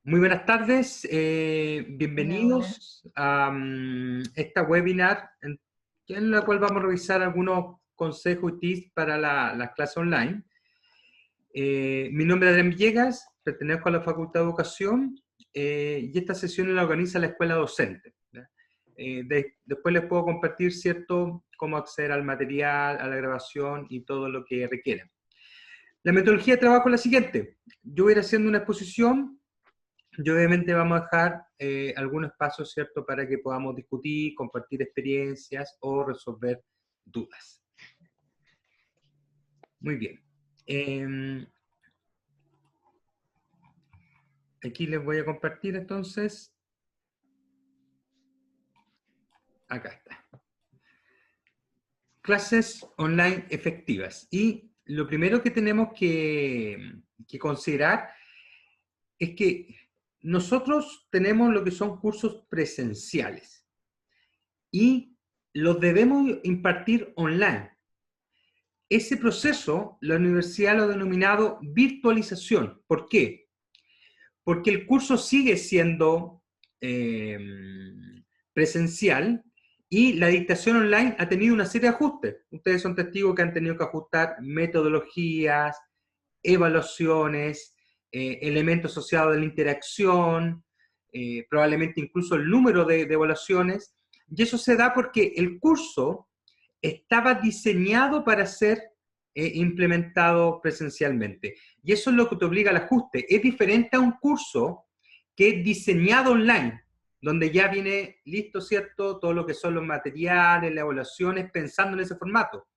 Muy buenas tardes, Hola, hola. bienvenidos a esta webinar en la cual vamos a revisar algunos consejos y tips para las clases online. Mi nombre es Adrián Villegas, pertenezco a la Facultad de Educación y esta sesión la organiza la Escuela Docente. ¿Ya? Después les puedo compartir, ¿cierto?, cómo acceder al material, a la grabación y todo lo que requieran. La metodología de trabajo es la siguiente. Yo voy a ir haciendo una exposición. Y obviamente vamos a dejar algunos espacios, ¿cierto?, para que podamos discutir, compartir experiencias o resolver dudas. Muy bien. Aquí les voy a compartir entonces. Acá está. Clases online efectivas. Y lo primero que tenemos que considerar es que nosotros tenemos lo que son cursos presenciales y los debemos impartir online. Ese proceso, la universidad lo ha denominado virtualización. ¿Por qué? Porque el curso sigue siendo eh, presencial y la dictación online ha tenido una serie de ajustes. Ustedes son testigos que han tenido que ajustar metodologías, evaluaciones, elementos asociados de la interacción, probablemente incluso el número de evaluaciones. Y eso se da porque el curso estaba diseñado para ser implementado presencialmente. Y eso es lo que te obliga al ajuste. Es diferente a un curso que es diseñado online, donde ya viene listo, ¿cierto?, todo lo que son los materiales, las evaluaciones, pensando en ese formato.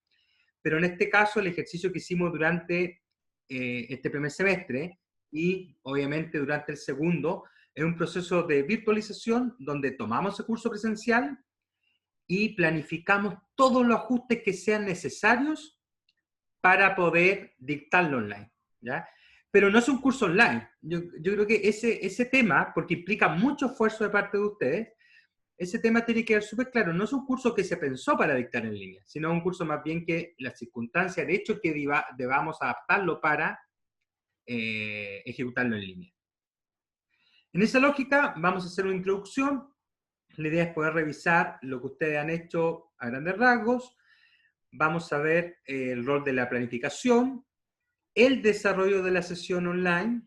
Pero en este caso, el ejercicio que hicimos durante este primer semestre y obviamente durante el segundo, es un proceso de virtualización donde tomamos el curso presencial y planificamos todos los ajustes que sean necesarios para poder dictarlo online, ¿ya? Pero no es un curso online. Yo creo que ese tema, porque implica mucho esfuerzo de parte de ustedes, ese tema tiene que quedar súper claro. No es un curso que se pensó para dictar en línea, sino un curso más bien que las circunstancias, de hecho, que debamos adaptarlo para ejecutarlo en línea. En esa lógica, vamos a hacer una introducción. La idea es poder revisar lo que ustedes han hecho a grandes rasgos. Vamos a ver el rol de la planificación, el desarrollo de la sesión online,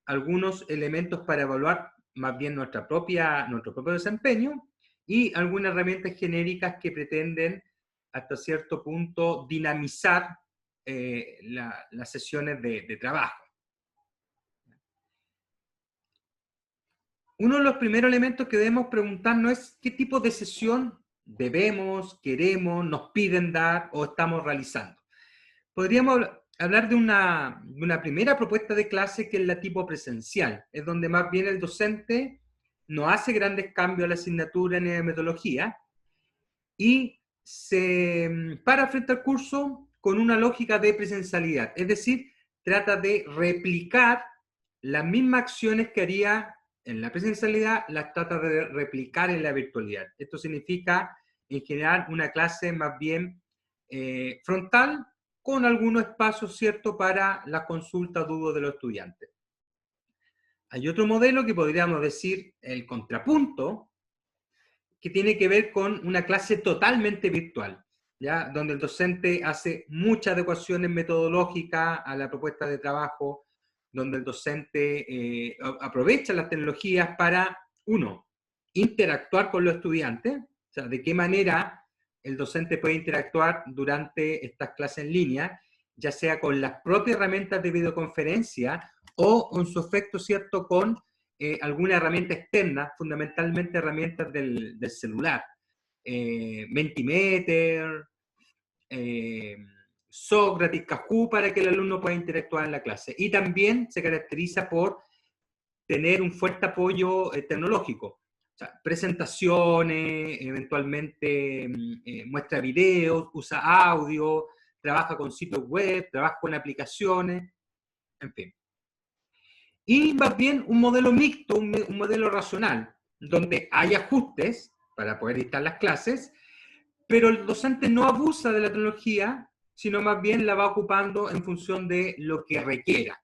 algunos elementos para evaluar más bien nuestro propio desempeño y algunas herramientas genéricas que pretenden hasta cierto punto dinamizar las sesiones de trabajo. Uno de los primeros elementos que debemos preguntarnos es qué tipo de sesión debemos, queremos, nos piden dar o estamos realizando. Podríamos hablar de una primera propuesta de clase que es la tipo presencial, es donde más bien el docente no hace grandes cambios a la asignatura ni a la metodología y se para frente al curso con una lógica de presencialidad, es decir, trata de replicar las mismas acciones que haría en la presencialidad, las trata de replicar en la virtualidad. Esto significa, en general, una clase más bien frontal, con algunos espacios, ¿cierto?, para la consulta, dudas de los estudiantes. Hay otro modelo que podríamos decir el contrapunto, que tiene que ver con una clase totalmente virtual, ¿ya? Donde el docente hace muchas adecuaciones metodológicas a la propuesta de trabajo, donde el docente aprovecha las tecnologías para, uno, interactuar con los estudiantes, o sea, de qué manera el docente puede interactuar durante estas clases en línea, ya sea con las propias herramientas de videoconferencia o en su efecto, ¿cierto?, con alguna herramienta externa, fundamentalmente herramientas del celular. Mentimeter, Sócrates, Kahoot, para que el alumno pueda interactuar en la clase. Y también se caracteriza por tener un fuerte apoyo tecnológico. O sea, presentaciones, eventualmente muestra videos, usa audio, trabaja con sitios web, trabaja con aplicaciones, en fin. Y más bien un modelo mixto, un modelo racional, donde hay ajustes para poder dictar las clases, pero el docente no abusa de la tecnología, sino más bien la va ocupando en función de lo que requiera.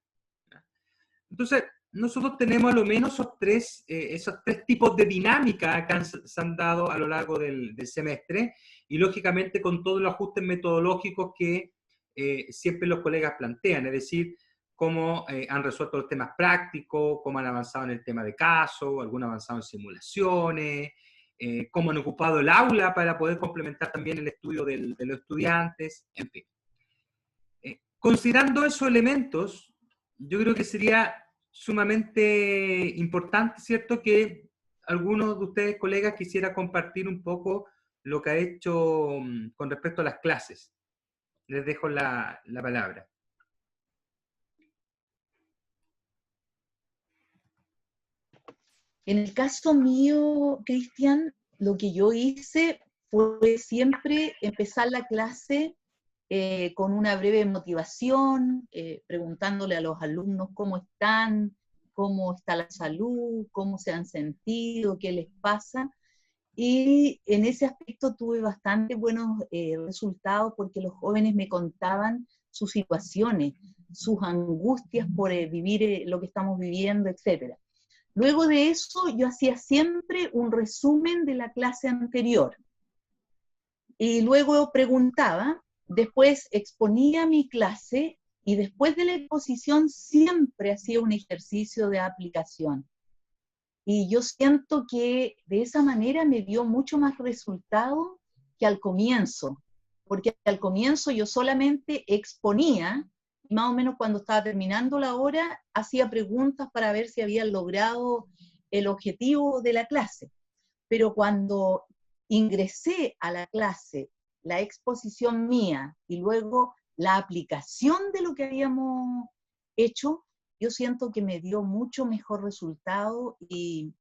Entonces, nosotros tenemos a lo menos esos tres tipos de dinámica que se han dado a lo largo del semestre, y lógicamente con todos los ajustes metodológicos que siempre los colegas plantean, es decir, cómo han resuelto los temas prácticos, cómo han avanzado en el tema de casos, algunos han avanzado en simulaciones, cómo han ocupado el aula para poder complementar también el estudio de los estudiantes, en fin. Considerando esos elementos, yo creo que sería sumamente importante, ¿cierto?, que algunos de ustedes, colegas, quisiera compartir un poco lo que ha hecho con respecto a las clases. Les dejo la palabra. En el caso mío, Cristian, lo que yo hice fue siempre empezar la clase con una breve motivación, preguntándole a los alumnos cómo están, cómo está la salud, cómo se han sentido, qué les pasa. Y en ese aspecto tuve bastante buenos resultados porque los jóvenes me contaban sus situaciones, sus angustias por vivir lo que estamos viviendo, etc. Luego de eso, yo hacía siempre un resumen de la clase anterior. Y luego preguntaba, después exponía mi clase, y después de la exposición siempre hacía un ejercicio de aplicación. Y yo siento que de esa manera me dio mucho más resultado que al comienzo, porque al comienzo yo solamente exponía, y más o menos cuando estaba terminando la hora, hacía preguntas para ver si habían logrado el objetivo de la clase. Pero cuando ingresé a la clase, la exposición mía y luego la aplicación de lo que habíamos hecho, yo siento que me dio mucho mejor resultado y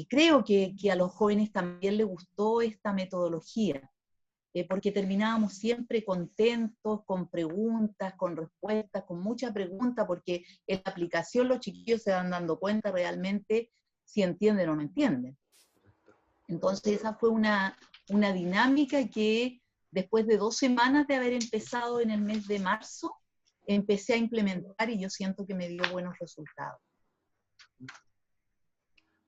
creo que a los jóvenes también les gustó esta metodología, porque terminábamos siempre contentos, con preguntas, con respuestas, con mucha pregunta, porque en la aplicación los chiquillos se van dando cuenta realmente si entienden o no entienden. Entonces esa fue una dinámica que después de 2 semanas de haber empezado en el mes de marzo, empecé a implementar y yo siento que me dio buenos resultados.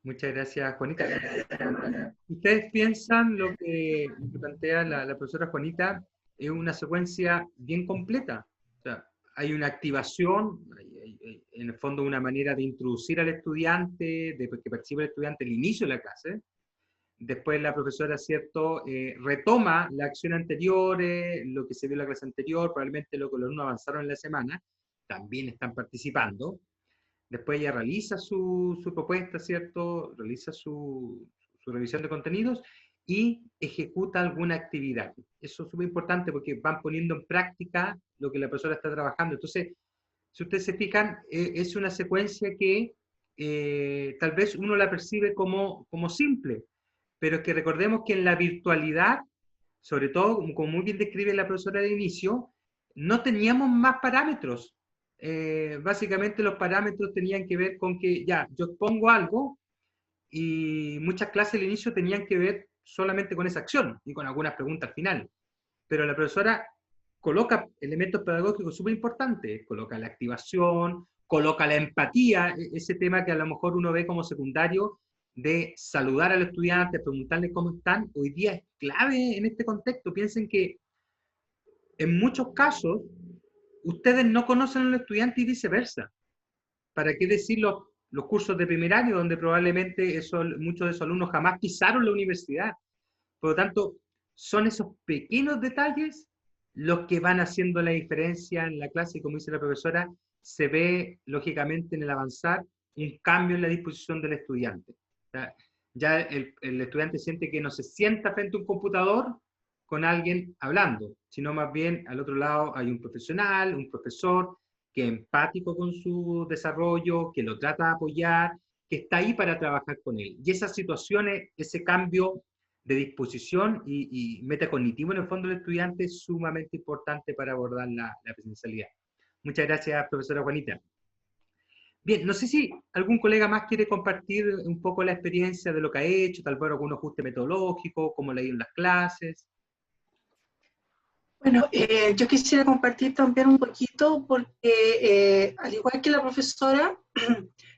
Muchas gracias, Juanita. ¿Ustedes piensan lo que plantea la profesora Juanita es una secuencia bien completa? O sea, hay una activación, hay, en el fondo una manera de introducir al estudiante, de que perciba el estudiante el inicio de la clase. Después la profesora, ¿cierto?, retoma la acción anterior, lo que se vio en la clase anterior, probablemente lo que los alumnos avanzaron en la semana, también están participando. Después ella realiza su propuesta, ¿cierto?, realiza su revisión de contenidos y ejecuta alguna actividad. Eso es súper importante porque van poniendo en práctica lo que la profesora está trabajando. Entonces, si ustedes se fijan, es una secuencia que tal vez uno la percibe como simple, pero es que recordemos que en la virtualidad, sobre todo, como muy bien describe la profesora de inicio, no teníamos más parámetros. Básicamente los parámetros tenían que ver con que ya, yo pongo algo y muchas clases al inicio tenían que ver solamente con esa acción y con algunas preguntas al final. Pero la profesora coloca elementos pedagógicos súper importantes, coloca la activación, coloca la empatía, ese tema que a lo mejor uno ve como secundario, de saludar al estudiante, preguntarle cómo están, hoy día es clave en este contexto. Piensen que en muchos casos ustedes no conocen al estudiante y viceversa. ¿Para qué decir los cursos de primer año, donde probablemente muchos de esos alumnos jamás pisaron la universidad? Por lo tanto, son esos pequeños detalles los que van haciendo la diferencia en la clase, y como dice la profesora, se ve lógicamente en el avanzar un cambio en la disposición del estudiante. O sea, ya el estudiante siente que no se sienta frente a un computador con alguien hablando, sino más bien al otro lado hay un profesional, un profesor, que es empático con su desarrollo, que lo trata de apoyar, que está ahí para trabajar con él. Y esas situaciones, ese cambio de disposición y metacognitivo en el fondo del estudiante es sumamente importante para abordar la presencialidad. Muchas gracias, profesora Juanita. Bien, no sé si algún colega más quiere compartir un poco la experiencia de lo que ha hecho, tal vez algún ajuste metodológico, cómo le ha ido en las clases. Bueno, yo quisiera compartir también un poquito porque al igual que la profesora,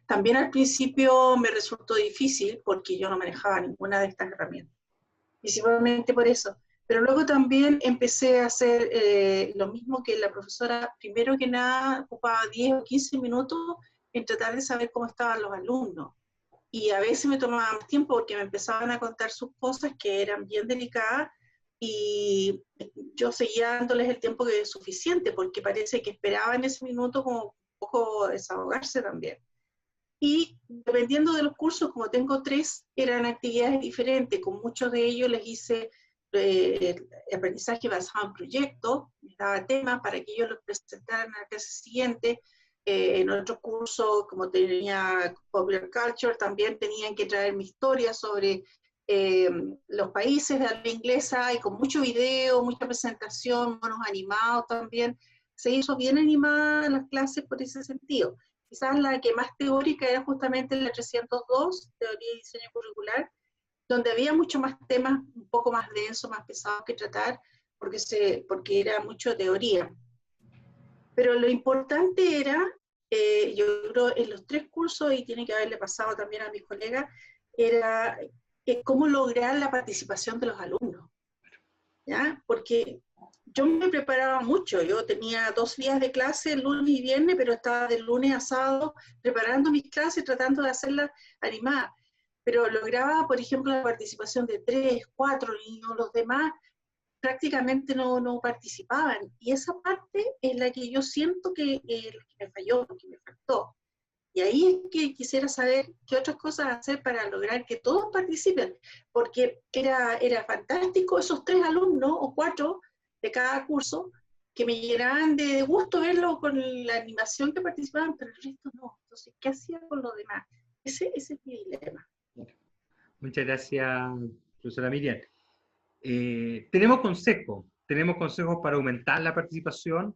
también al principio me resultó difícil porque yo no manejaba ninguna de estas herramientas, principalmente por eso. Pero luego también empecé a hacer lo mismo que la profesora, primero que nada ocupaba 10 o 15 minutos en tratar de saber cómo estaban los alumnos. Y a veces me tomaba más tiempo porque me empezaban a contar sus cosas que eran bien delicadas y yo seguía dándoles el tiempo que es suficiente porque parece que esperaba en ese minuto como un poco desahogarse también. Y dependiendo de los cursos, como tengo 3, eran actividades diferentes. Con muchos de ellos les hice aprendizaje basado en proyectos, les daba temas para que ellos los presentaran a la clase siguiente. En otros cursos, como tenía Popular Culture, también tenían que traer mi historia sobre los países de habla inglesa y con mucho video, mucha presentación, monos animados también. Se hizo bien animada las clases por ese sentido. Quizás la que más teórica era justamente la 302, Teoría y Diseño Curricular, donde había mucho más temas, un poco más densos, más pesados que tratar, porque era mucho teoría. Pero lo importante era, yo creo, en los 3 cursos, y tiene que haberle pasado también a mis colegas, era cómo lograr la participación de los alumnos, ¿ya? Porque yo me preparaba mucho, yo tenía 2 días de clase, lunes y viernes, pero estaba de lunes a sábado preparando mis clases, tratando de hacerlas animadas. Pero lograba, por ejemplo, la participación de 3, 4 niños, los demás prácticamente no participaban. Y esa parte es la que yo siento que me falló, que me faltó. Y ahí es que quisiera saber qué otras cosas hacer para lograr que todos participen, porque era fantástico esos 3 alumnos o 4 de cada curso que me llenaban de gusto verlo con la animación que participaban, pero el resto no. Entonces, ¿qué hacía con los demás? Ese es mi dilema. Muchas gracias, profesora Miriam. Tenemos consejos para aumentar la participación,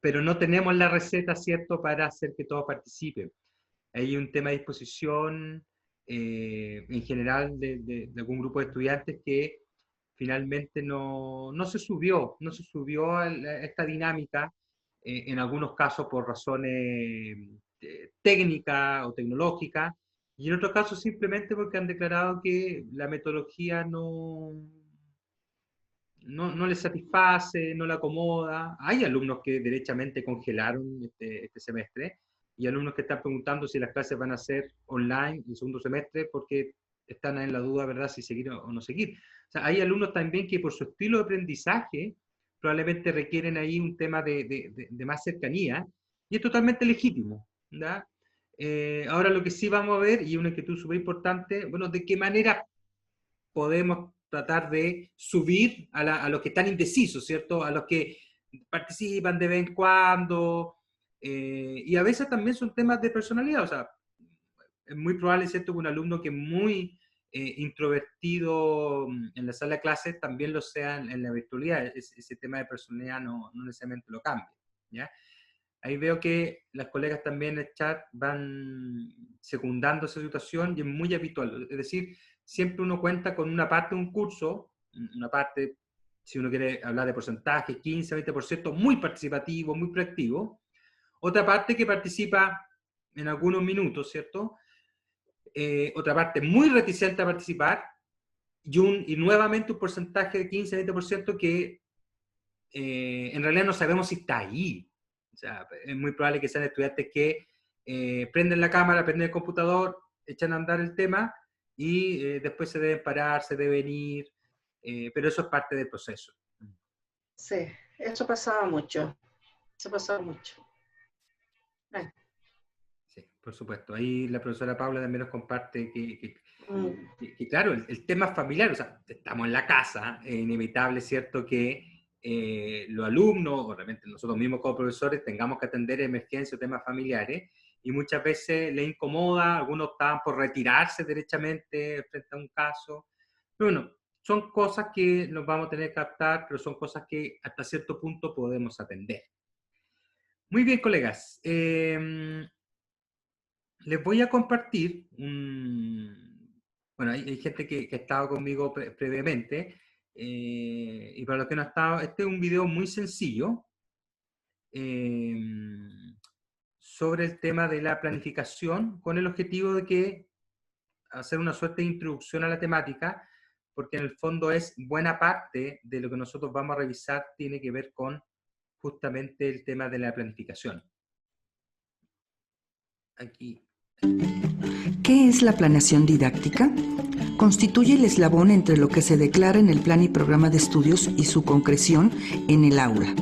pero no tenemos la receta, ¿cierto?, para hacer que todos participen. Hay un tema de disposición en general de algún grupo de estudiantes que finalmente no se subió a esta dinámica, en algunos casos por razones técnicas o tecnológicas, y en otros casos simplemente porque han declarado que la metodología no les satisface, no le acomoda. Hay alumnos que derechamente congelaron este semestre, y alumnos que están preguntando si las clases van a ser online el segundo semestre porque están en la duda, ¿verdad?, si seguir o no seguir. O sea, hay alumnos también que por su estilo de aprendizaje probablemente requieren ahí un tema de más cercanía, y es totalmente legítimo, ¿verdad? Ahora lo que sí vamos a ver, y una inquietud súper importante, bueno, ¿de qué manera podemos tratar de subir a los que están indecisos, ¿cierto? A los que participan de vez en cuando, y a veces también son temas de personalidad, o sea, es muy probable, ¿cierto?, que un alumno que es muy introvertido en la sala de clases también lo sea en la virtualidad. Ese tema de personalidad no necesariamente lo cambia, ¿ya? Ahí veo que las colegas también en el chat van secundando esa situación y es muy habitual. Es decir, siempre uno cuenta con una parte de un curso, una parte, si uno quiere hablar de porcentaje, 15, 20%, muy participativo, muy proactivo. Otra parte que participa en algunos minutos, ¿cierto? Otra parte muy reticente a participar, y nuevamente un porcentaje de 15, 20% que en realidad no sabemos si está ahí. O sea, es muy probable que sean estudiantes que prenden la cámara, prenden el computador, echan a andar el tema y después se deben parar, se deben ir, pero eso es parte del proceso. Sí, eso pasaba mucho. Eso pasaba mucho. Sí, por supuesto. Ahí la profesora Paula también nos comparte Mm. claro, el tema familiar, o sea, estamos en la casa, es inevitable, ¿cierto?, que los alumnos, o realmente nosotros mismos como profesores, tengamos que atender emergencias o temas familiares, y muchas veces les incomoda, algunos estaban por retirarse derechamente frente a un caso. Pero bueno, son cosas que nos vamos a tener que adaptar, pero son cosas que hasta cierto punto podemos atender. Muy bien, colegas. Les voy a compartir bueno, hay gente que ha estado conmigo previamente. y para los que no han estado, este es un video muy sencillo sobre el tema de la planificación, con el objetivo de que hacer una suerte de introducción a la temática, porque en el fondo es buena parte de lo que nosotros vamos a revisar tiene que ver con justamente el tema de la planificación. Aquí. ¿Qué es la planeación didáctica? Constituye el eslabón entre lo que se declara en el plan y programa de estudios y su concreción en el aula.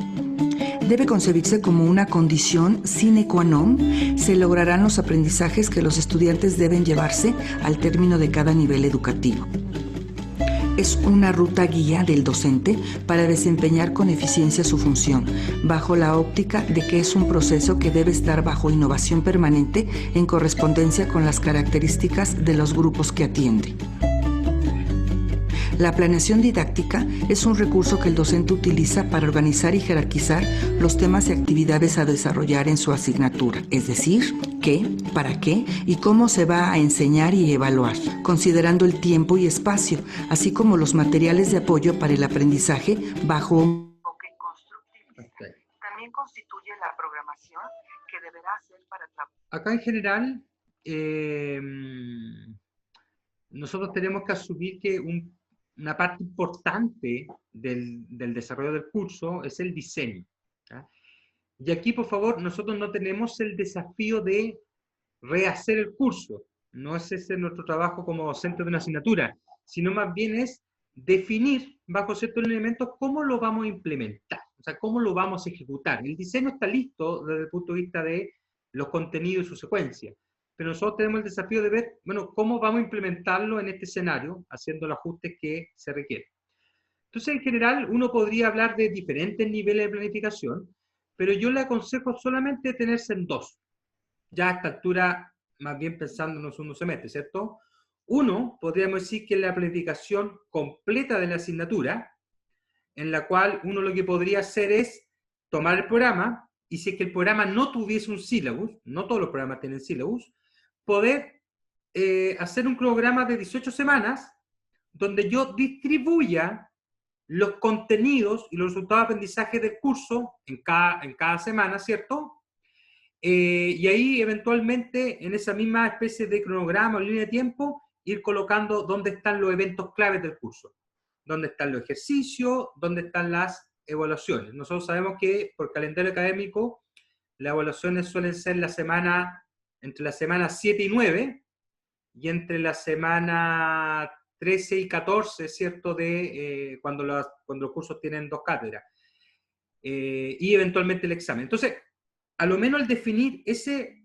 Debe concebirse como una condición sine qua non. Se lograrán los aprendizajes que los estudiantes deben llevarse al término de cada nivel educativo. Es una ruta guía del docente para desempeñar con eficiencia su función, bajo la óptica de que es un proceso que debe estar bajo innovación permanente en correspondencia con las características de los grupos que atiende. La planeación didáctica es un recurso que el docente utiliza para organizar y jerarquizar los temas y actividades a desarrollar en su asignatura, es decir, qué, para qué y cómo se va a enseñar y evaluar, considerando el tiempo y espacio, así como los materiales de apoyo para el aprendizaje bajo un enfoque constructivista. También constituye la programación que deberá hacer para trabajar. Acá en general, nosotros tenemos que asumir que una parte importante del desarrollo del curso es el diseño, ¿ya? Y aquí, por favor, nosotros no tenemos el desafío de rehacer el curso. No es ese nuestro trabajo como docente de una asignatura, sino más bien es definir, bajo ciertos elementos, cómo lo vamos a implementar, o sea, cómo lo vamos a ejecutar. El diseño está listo desde el punto de vista de los contenidos y su secuencia, pero nosotros tenemos el desafío de ver, bueno, cómo vamos a implementarlo en este escenario, haciendo los ajustes que se requieren. Entonces, en general, uno podría hablar de diferentes niveles de planificación, pero yo le aconsejo solamente tenerse en dos. Ya a esta altura, más bien pensando en un segundo semestre, ¿cierto? Uno, podríamos decir que es la planificación completa de la asignatura, en la cual uno lo que podría hacer es tomar el programa, y si es que el programa no tuviese un sílabus, no todos los programas tienen sílabus, poder hacer un programa de 18 semanas donde yo distribuya los contenidos y los resultados de aprendizaje del curso en cada semana, ¿cierto? Y ahí eventualmente en esa misma especie de cronograma o línea de tiempo ir colocando dónde están los eventos claves del curso, dónde están los ejercicios, dónde están las evaluaciones. Nosotros sabemos que por calendario académico las evaluaciones suelen ser entre la semana 7 y 9 y entre la semana 13 y 14, ¿cierto? Cuando los cursos tienen 2 cátedras. Y eventualmente el examen. Entonces, a lo menos el definir ese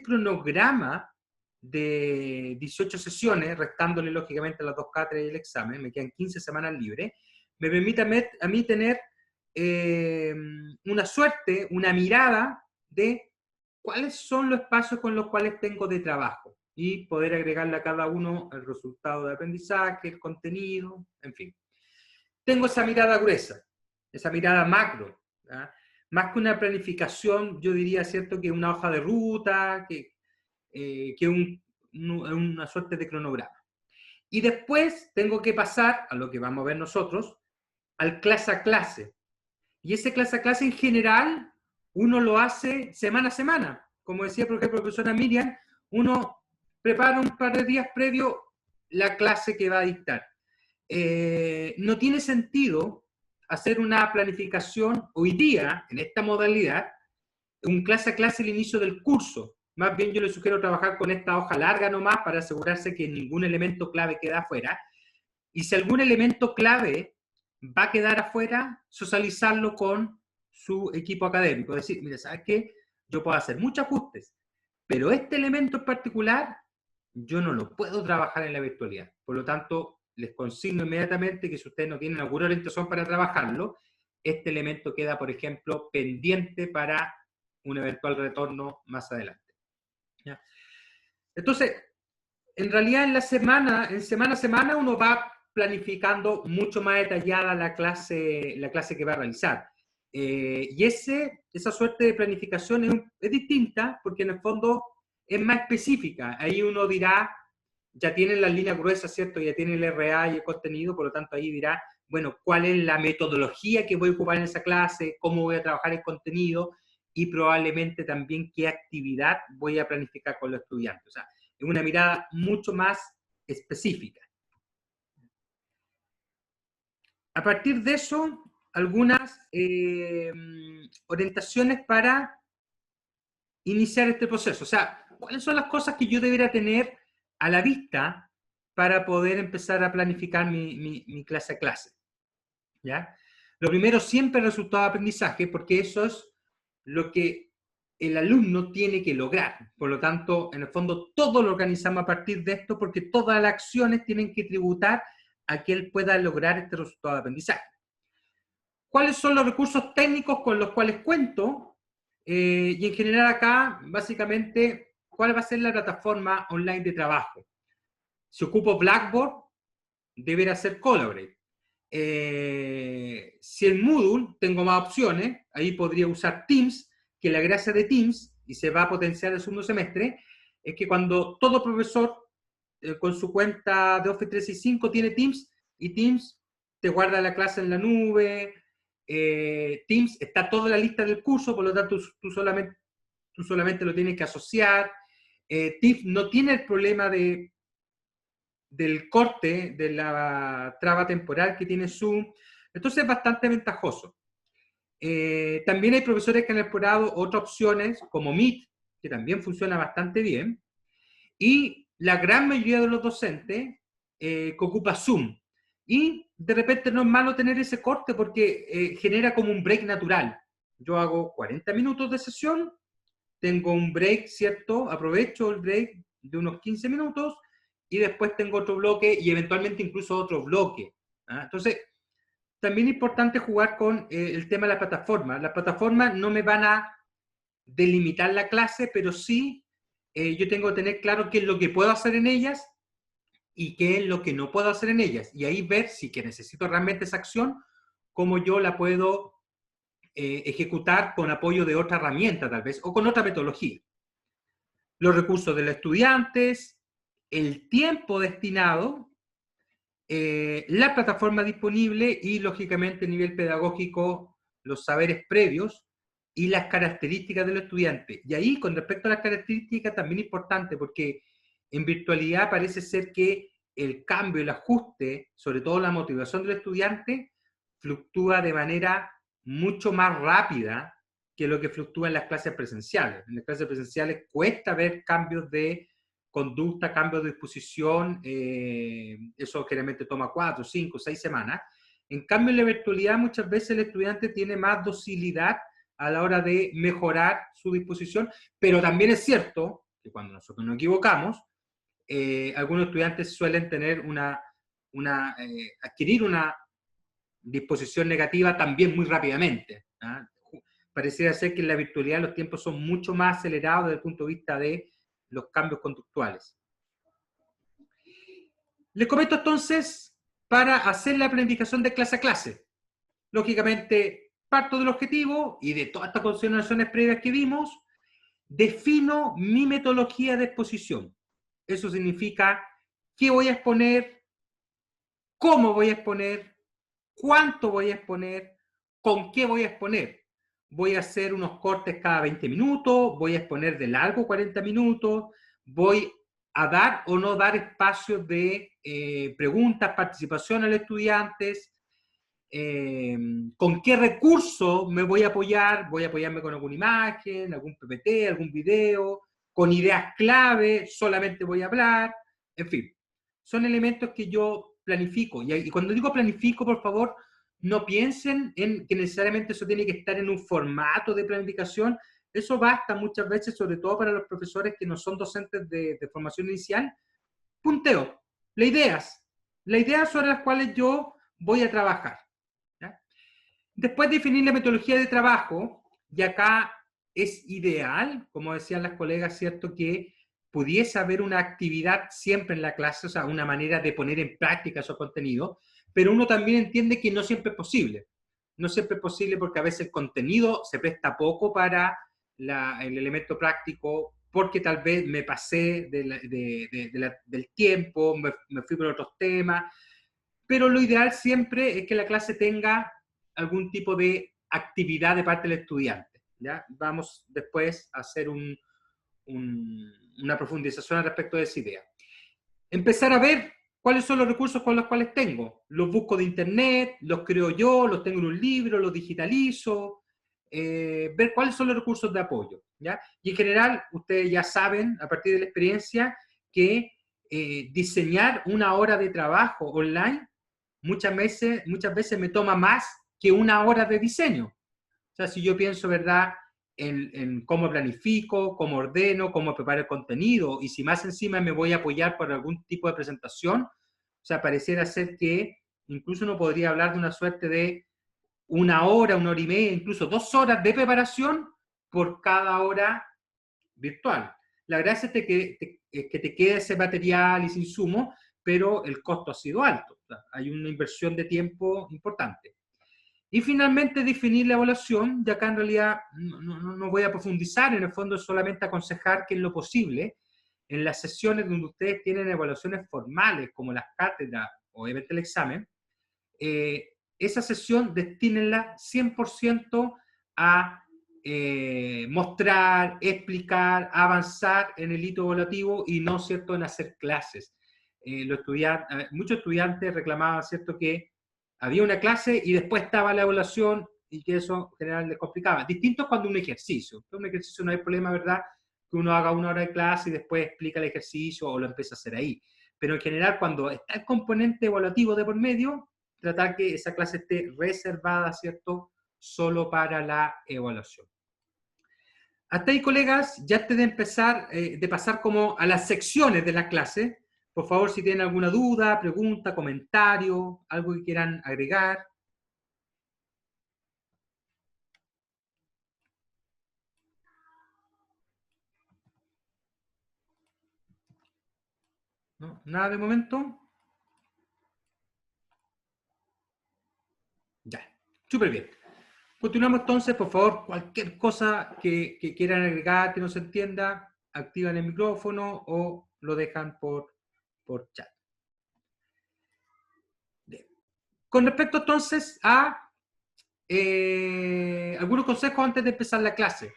cronograma de 18 sesiones, restándole lógicamente las 2 cátedras y el examen, me quedan 15 semanas libres, me permite a mí tener una suerte, una mirada de cuáles son los espacios con los cuales tengo de trabajo y poder agregarle a cada uno el resultado de aprendizaje, el contenido, en fin. Tengo esa mirada gruesa, esa mirada macro, ¿verdad? Más que una planificación, yo diría, ¿cierto?, que una hoja de ruta, que una suerte de cronograma. Y después tengo que pasar a lo que vamos a ver nosotros, al clase a clase. Y ese clase a clase en general, uno lo hace semana a semana. Como decía, por ejemplo, la profesora Miriam, uno prepara un par de días previo la clase que va a dictar. No tiene sentido hacer una planificación hoy día, en esta modalidad, un clase a clase al inicio del curso. Más bien yo le sugiero trabajar con esta hoja larga nomás para asegurarse que ningún elemento clave queda afuera. Y si algún elemento clave va a quedar afuera, socializarlo con su equipo académico. Es decir, mire, ¿sabes qué? Yo puedo hacer muchos ajustes, pero este elemento en particular yo no lo puedo trabajar en la virtualidad. Por lo tanto, les consigno inmediatamente que si ustedes no tienen alguna orientación para trabajarlo, este elemento queda, por ejemplo, pendiente para un eventual retorno más adelante. ¿Ya? Entonces, en realidad en semana a semana uno va planificando mucho más detallada la clase que va a realizar. Y esa suerte de planificación es distinta porque en el fondo es más específica. Ahí uno dirá, ya tienen las líneas gruesas, ¿cierto? Ya tienen el RA y el contenido, por lo tanto ahí dirá, bueno, cuál es la metodología que voy a ocupar en esa clase, cómo voy a trabajar el contenido y probablemente también qué actividad voy a planificar con los estudiantes. O sea, es una mirada mucho más específica. A partir de eso, algunas orientaciones para iniciar este proceso. O sea, ¿cuáles son las cosas que yo debería tener a la vista para poder empezar a planificar mi clase a clase? ¿Ya? Lo primero, siempre el resultado de aprendizaje, porque eso es lo que el alumno tiene que lograr. Por lo tanto, en el fondo, todo lo organizamos a partir de esto, porque todas las acciones tienen que tributar a que él pueda lograr este resultado de aprendizaje. ¿Cuáles son los recursos técnicos con los cuales cuento? Y en general acá, básicamente, ¿cuál va a ser la plataforma online de trabajo? Si ocupo Blackboard, deberá ser Collaborate. Si en Moodle tengo más opciones, ahí podría usar Teams, que la gracia de Teams, y se va a potenciar el segundo semestre, es que cuando todo profesor con su cuenta de Office 365 tiene Teams, y Teams te guarda la clase en la nube, Teams está toda la lista del curso, por lo tanto tú solamente lo tienes que asociar. Teams no tiene el problema del corte, de la traba temporal que tiene Zoom, entonces es bastante ventajoso. También hay profesores que han explorado otras opciones, como Meet, que también funciona bastante bien, y la gran mayoría de los docentes que ocupa Zoom. Y de repente no es malo tener ese corte porque genera como un break natural. Yo hago 40 minutos de sesión, tengo un break, ¿cierto? Aprovecho el break de unos 15 minutos y después tengo otro bloque y eventualmente incluso otro bloque. ¿Ah? Entonces, también es importante jugar con el tema de la plataforma. Las plataformas no me van a delimitar la clase, pero sí yo tengo que tener claro qué es lo que puedo hacer en ellas y qué es lo que no puedo hacer en ellas. Y ahí ver si que necesito realmente esa acción, cómo yo la puedo ejecutar con apoyo de otra herramienta tal vez, o con otra metodología. Los recursos de los estudiantes, el tiempo destinado, la plataforma disponible y, lógicamente, a nivel pedagógico, los saberes previos y las características del estudiante. Y ahí, con respecto a las características, también es importante, porque en virtualidad parece ser que el cambio, el ajuste, sobre todo la motivación del estudiante, fluctúa de manera mucho más rápida que lo que fluctúa en las clases presenciales. En las clases presenciales cuesta ver cambios de conducta, cambios de disposición, eso generalmente toma 4, 5, 6 semanas. En cambio, en la virtualidad muchas veces el estudiante tiene más docilidad a la hora de mejorar su disposición, pero también es cierto que cuando nosotros nos equivocamos, algunos estudiantes suelen tener adquirir una disposición negativa también muy rápidamente. ¿Ah? Pareciera ser que en la virtualidad los tiempos son mucho más acelerados desde el punto de vista de los cambios conductuales. Les comento entonces, para hacer la planificación de clase a clase, lógicamente parto del objetivo y de todas estas consideraciones previas que vimos, defino mi metodología de exposición. Eso significa qué voy a exponer, cómo voy a exponer, cuánto voy a exponer, con qué voy a exponer. Voy a hacer unos cortes cada 20 minutos, voy a exponer de largo 40 minutos, voy a dar o no dar espacios de preguntas, participación a los estudiantes, con qué recurso me voy a apoyar, voy a apoyarme con alguna imagen, algún PPT, algún video, con ideas clave, solamente voy a hablar, en fin, son elementos que yo planifico. Y cuando digo planifico, por favor, no piensen en que necesariamente eso tiene que estar en un formato de planificación. Eso basta muchas veces, sobre todo para los profesores que no son docentes de formación inicial. Punteo, las ideas sobre las cuales yo voy a trabajar. ¿Ya? Después definir la metodología de trabajo, y acá es ideal, como decían las colegas, ¿cierto?, que pudiese haber una actividad siempre en la clase, o sea, una manera de poner en práctica esos contenidos, pero uno también entiende que no siempre es posible. No siempre es posible porque a veces el contenido se presta poco para el elemento práctico, porque tal vez me pasé del tiempo, me fui por otros temas. pero lo ideal siempre es que la clase tenga algún tipo de actividad de parte del estudiante. ¿Ya? Vamos después a hacer una profundización al respecto de esa idea. Empezar a ver cuáles son los recursos con los cuales tengo. Los busco de internet, los creo yo, los tengo en un libro, los digitalizo, ver cuáles son los recursos de apoyo. ¿Ya? Y en general, ustedes ya saben, a partir de la experiencia, que diseñar una hora de trabajo online muchas veces me toma más que una hora de diseño. O sea, si yo pienso, ¿verdad?, en cómo planifico, cómo ordeno, cómo preparo el contenido, y si más encima me voy a apoyar por algún tipo de presentación, o sea, pareciera ser que incluso uno podría hablar de una suerte de una hora y media, incluso 2 horas de preparación por cada hora virtual. La gracia es que te quede ese material y ese insumo, pero el costo ha sido alto. O sea, hay una inversión de tiempo importante. Y finalmente definir la evaluación, y acá en realidad no voy a profundizar, en el fondo es solamente aconsejar que en lo posible, en las sesiones donde ustedes tienen evaluaciones formales, como las cátedras o obviamente el examen, esa sesión destínenla 100% a mostrar, explicar, avanzar en el hito evaluativo y no, ¿cierto?, en hacer clases. Muchos estudiantes reclamaban, ¿cierto?, que había una clase y después estaba la evaluación y que eso en general les complicaba. Distinto es cuando un ejercicio. Un ejercicio no hay problema, ¿verdad?, que uno haga 1 hora de clase y después explica el ejercicio o lo empieza a hacer ahí. Pero en general, cuando está el componente evaluativo de por medio, tratar que esa clase esté reservada, ¿cierto?, solo para la evaluación. Hasta ahí, colegas, ya antes de empezar, de pasar como a las secciones de la clase, por favor, si tienen alguna duda, pregunta, comentario, algo que quieran agregar. ¿No? ¿Nada de momento? Ya, súper bien. Continuamos entonces, por favor, cualquier cosa que quieran agregar, que no se entienda, activan el micrófono o lo dejan por chat. Bien. Con respecto entonces a algunos consejos antes de empezar la clase.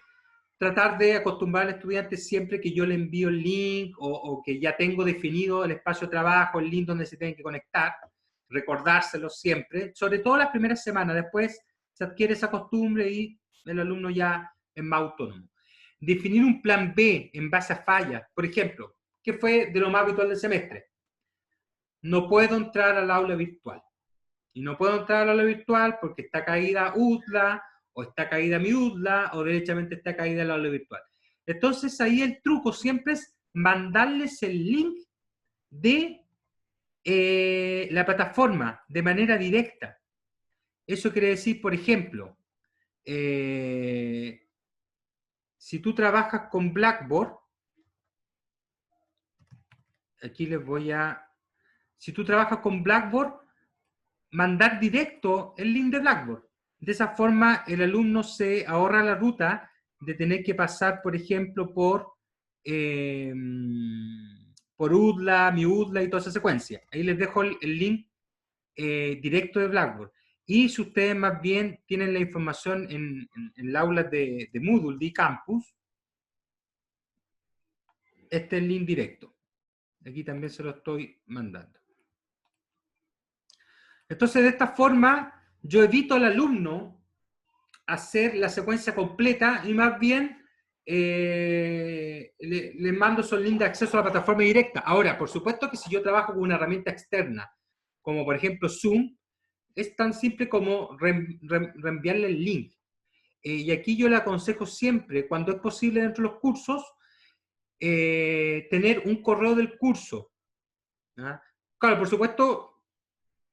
Tratar de acostumbrar al estudiante siempre que yo le envío el link o que ya tengo definido el espacio de trabajo, el link donde se tienen que conectar, recordárselo siempre, sobre todo las primeras semanas. Después se adquiere esa costumbre y el alumno ya es más autónomo. Definir un plan B en base a fallas. Por ejemplo, ¿qué fue de lo más habitual del semestre? No puedo entrar al aula virtual. Y no puedo entrar al aula virtual porque está caída UDLA, o está caída mi UDLA, o derechamente está caída el aula virtual. Entonces ahí el truco siempre es mandarles el link de la plataforma de manera directa. Eso quiere decir, por ejemplo, si tú trabajas con Blackboard, aquí les voy a... Si tú trabajas con Blackboard, mandar directo el link de Blackboard. De esa forma, el alumno se ahorra la ruta de tener que pasar, por ejemplo, por UDLA, mi UDLA y toda esa secuencia. Ahí les dejo el link directo de Blackboard. Y si ustedes más bien tienen la información en el aula de Moodle, de eCampus, este es el link directo. Aquí también se lo estoy mandando. Entonces, de esta forma, yo evito al alumno hacer la secuencia completa y más bien le mando esos links de acceso a la plataforma directa. Ahora, por supuesto que si yo trabajo con una herramienta externa, como por ejemplo Zoom, es tan simple como reenviarle el link. Y aquí yo le aconsejo siempre, cuando es posible dentro de los cursos, tener un correo del curso. ¿Ah? Claro, por supuesto,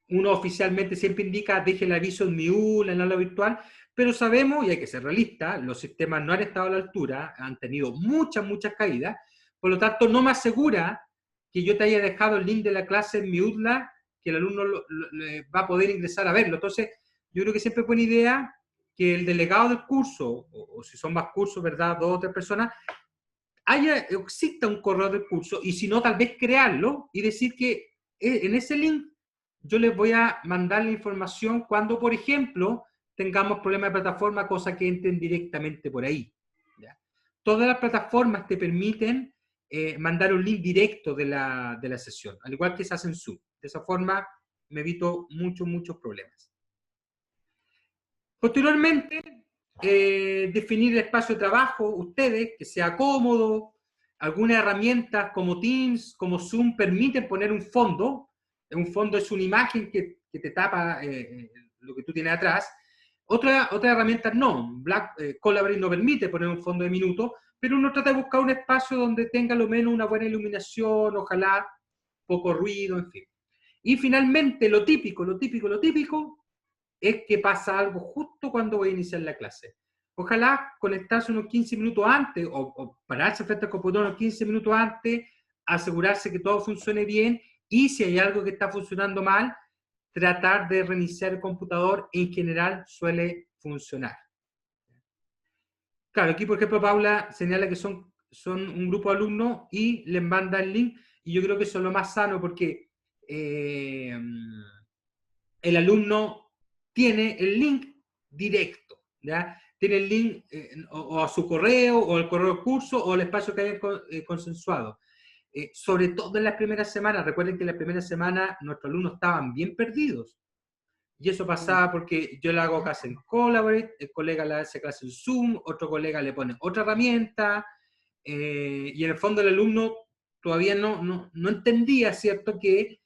uno oficialmente siempre indica, deje el aviso en mi UL, en el aula virtual, pero sabemos, y hay que ser realistas, los sistemas no han estado a la altura, han tenido muchas caídas, por lo tanto no me asegura que yo te haya dejado el link de la clase en mi UDLA, que el alumno va a poder ingresar a verlo. Entonces, yo creo que siempre es buena idea que el delegado del curso, o si son más cursos, ¿verdad?, 2 o 3 personas, exista un correo del curso, y si no, tal vez crearlo y decir que en ese link yo les voy a mandar la información cuando, por ejemplo, tengamos problemas de plataforma, cosa que entren directamente por ahí. ¿Ya? Todas las plataformas te permiten mandar un link directo de la sesión, al igual que se hace en Zoom. De esa forma me evito muchos problemas. Posteriormente, definir el espacio de trabajo, ustedes, que sea cómodo. Algunas herramientas como Teams, como Zoom, permiten poner un fondo. Un fondo es una imagen que te tapa lo que tú tienes atrás. Otra herramienta no. Collaborate no permite poner un fondo de minuto, pero uno trata de buscar un espacio donde tenga lo menos una buena iluminación, ojalá poco ruido, en fin. Y finalmente, lo típico es que pasa algo justo cuando voy a iniciar la clase. Ojalá conectarse unos 15 minutos antes o pararse frente al computador unos 15 minutos antes, asegurarse que todo funcione bien y si hay algo que está funcionando mal, tratar de reiniciar el computador. En general suele funcionar. Claro, aquí por ejemplo Paula señala que son un grupo de alumnos y les manda el link y yo creo que eso es lo más sano porque el alumno tiene el link directo, ¿ya? Tiene el link o a su correo, o el correo del curso, o el espacio que hayan consensuado. Sobre todo en las primeras semanas, recuerden que en las primeras semanas nuestros alumnos estaban bien perdidos. Y eso pasaba porque yo le hago clase en Collaborate, el colega le hace clase en Zoom, otro colega le pone otra herramienta, y en el fondo el alumno todavía no entendía, ¿cierto?, que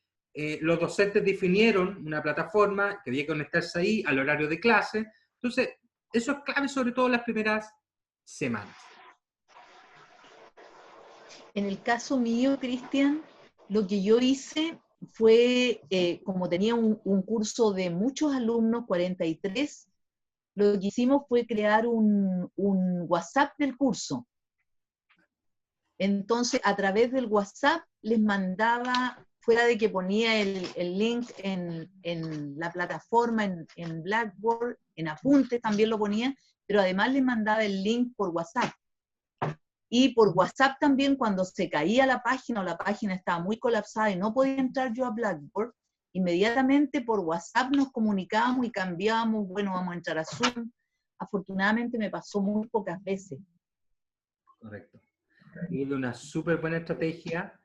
los docentes definieron una plataforma que había que conectarse ahí al horario de clase. Entonces, eso es clave sobre todo en las primeras semanas. En el caso mío, Cristian, lo que yo hice fue, como tenía un curso de muchos alumnos, 43, lo que hicimos fue crear un WhatsApp del curso. Entonces, a través del WhatsApp les mandaba, fuera de que ponía el link en la plataforma, en Blackboard, en apuntes también lo ponía, pero además les mandaba el link por WhatsApp. Y por WhatsApp también, cuando se caía la página o la página estaba muy colapsada y no podía entrar yo a Blackboard, inmediatamente por WhatsApp nos comunicábamos y cambiábamos, bueno, vamos a entrar a Zoom. Afortunadamente me pasó muy pocas veces. Correcto. Y de una súper buena estrategia,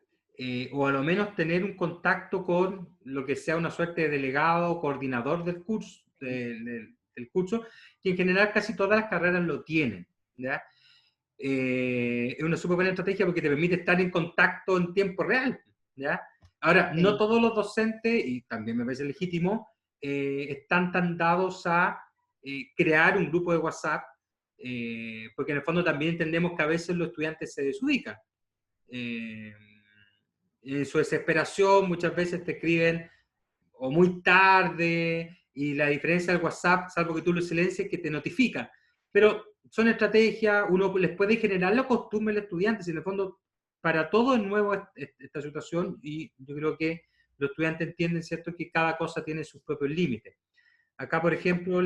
o a lo menos tener un contacto con lo que sea una suerte de delegado o coordinador del curso, del curso, que en general casi todas las carreras lo tienen, ¿ya? Es una súper buena estrategia porque te permite estar en contacto en tiempo real, ¿ya? Ahora, no todos los docentes, y también me parece legítimo, están tan dados a crear un grupo de WhatsApp, porque en el fondo también entendemos que a veces los estudiantes se desubican. En su desesperación muchas veces te escriben o muy tarde, y la diferencia del WhatsApp, salvo que tú lo silencies, que te notifica. Pero son estrategias, uno les puede generar la costumbre al estudiante, si en el fondo para todo es nuevo esta situación, y yo creo que los estudiantes entienden, ¿cierto?, que cada cosa tiene sus propios límites. Acá, por ejemplo,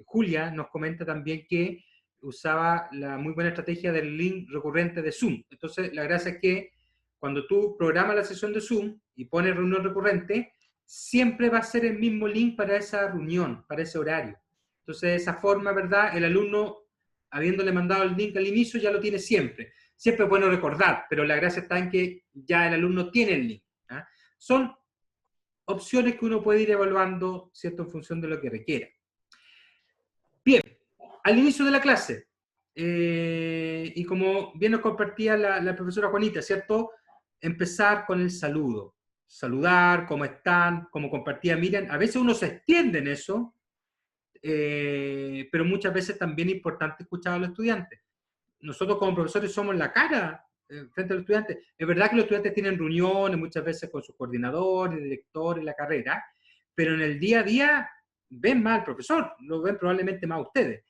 Julia nos comenta también que usaba la muy buena estrategia del link recurrente de Zoom. Entonces, la gracia es que cuando tú programas la sesión de Zoom y pones reunión recurrente, siempre va a ser el mismo link para esa reunión, para ese horario. Entonces, de esa forma, ¿verdad?, el alumno, habiéndole mandado el link al inicio, ya lo tiene siempre. Siempre es bueno recordar, pero la gracia está en que ya el alumno tiene el link. ¿Ah? Son opciones que uno puede ir evaluando, ¿cierto?, en función de lo que requiera. Bien, al inicio de la clase, y como bien nos compartía la profesora Juanita, ¿cierto?, empezar con el saludo. Saludar, ¿cómo están?, como compartía Miriam. A veces uno se extiende en eso, pero muchas veces también es importante escuchar a los estudiantes. Nosotros como profesores somos la cara frente a los estudiantes. Es verdad que los estudiantes tienen reuniones muchas veces con sus coordinadores, directores, la carrera, pero en el día a día ven más al profesor, lo ven probablemente más ustedes.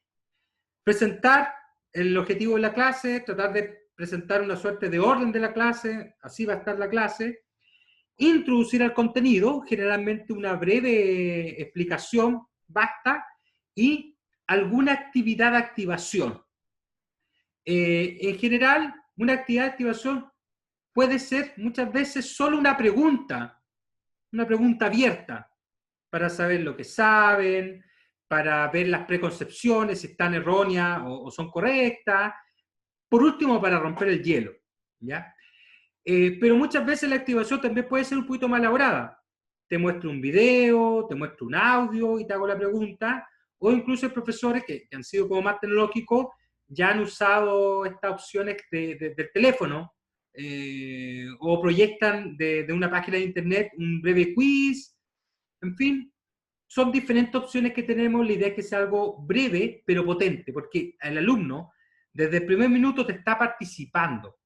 Presentar el objetivo de la clase, tratar de presentar una suerte de orden de la clase, así va a estar la clase. Introducir al contenido, generalmente una breve explicación basta, y alguna actividad de activación. En general, una actividad de activación puede ser muchas veces solo una pregunta. una pregunta abierta para saber lo que saben, para ver las preconcepciones, si están erróneas o son correctas. Por último, para romper el hielo, ¿ya? Pero muchas veces la activación también puede ser un poquito más elaborada. Te muestro un video, te muestro un audio y te hago la pregunta, o incluso hay profesores que han sido como más tecnológicos, ya han usado estas opciones del teléfono, o proyectan de una página de internet un breve quiz, en fin, son diferentes opciones que tenemos. La idea es que sea algo breve pero potente, porque el alumno desde el primer minuto te está participando.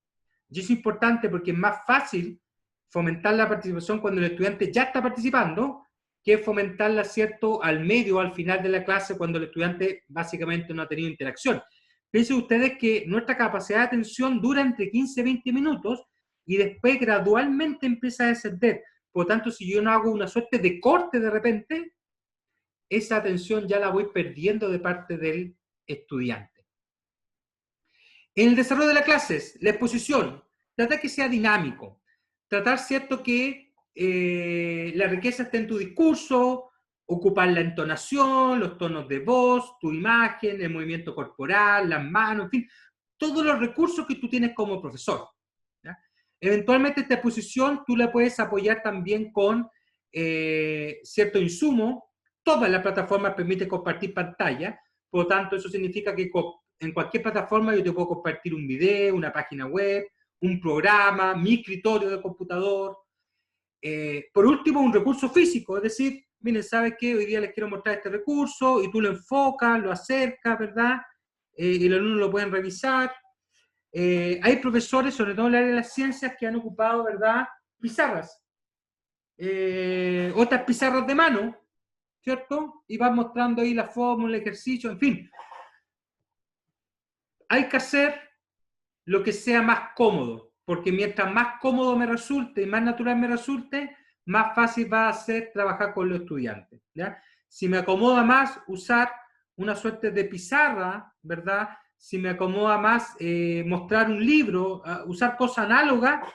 Y eso es importante porque es más fácil fomentar la participación cuando el estudiante ya está participando que fomentarla, ¿cierto?, al medio o al final de la clase cuando el estudiante básicamente no ha tenido interacción. Piensen ustedes que nuestra capacidad de atención dura entre 15 y 20 minutos y después gradualmente empieza a descender. Por lo tanto, si yo no hago una suerte de corte de repente, esa atención ya la voy perdiendo de parte del estudiante. En el desarrollo de las clases, la exposición, tratar que sea dinámico, tratar, ¿cierto?, que la riqueza esté en tu discurso, ocupar la entonación, los tonos de voz, tu imagen, el movimiento corporal, las manos, en fin, todos los recursos que tú tienes como profesor, ¿ya? Eventualmente esta exposición tú la puedes apoyar también con cierto insumo. Todas las plataformas permiten compartir pantalla, por lo tanto eso significa que en cualquier plataforma yo te puedo compartir un video, una página web, un programa, mi escritorio de computador. Por último, un recurso físico, es decir, miren, ¿sabes qué? Hoy día les quiero mostrar este recurso y tú lo enfocas, lo acercas, ¿verdad? Y los alumnos lo pueden revisar. Hay profesores, sobre todo en el área de las ciencias, que han ocupado, ¿verdad?, pizarras. Otras pizarras de mano, ¿cierto? Y van mostrando ahí la fórmula, el ejercicio, en fin. Hay que hacer lo que sea más cómodo, porque mientras más cómodo me resulte y más natural me resulte, más fácil va a ser trabajar con los estudiantes, ¿ya? Si me acomoda más usar una suerte de pizarra, ¿verdad? Si me acomoda más mostrar un libro, usar cosas análogas,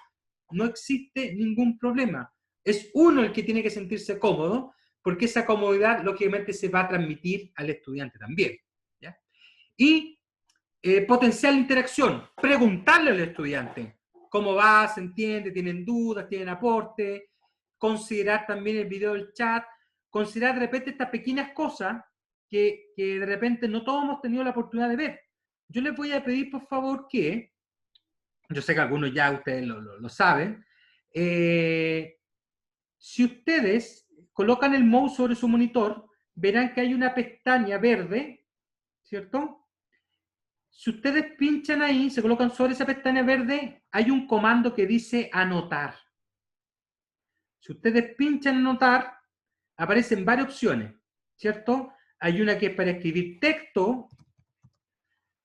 no existe ningún problema. Es uno el que tiene que sentirse cómodo, porque esa comodidad lógicamente se va a transmitir al estudiante también, ¿ya? Y potenciar la interacción, preguntarle al estudiante cómo va, se entiende, tienen dudas, tienen aporte, considerar también el video del chat, considerar de repente estas pequeñas cosas que de repente no todos hemos tenido la oportunidad de ver. Yo les voy a pedir, por favor, que, yo sé que algunos ya ustedes lo saben, si ustedes colocan el mouse sobre su monitor, verán que hay una pestaña verde, ¿cierto? Si ustedes pinchan ahí, se colocan sobre esa pestaña verde, hay un comando que dice anotar. Si ustedes pinchan anotar, aparecen varias opciones, ¿cierto? Hay una que es para escribir texto,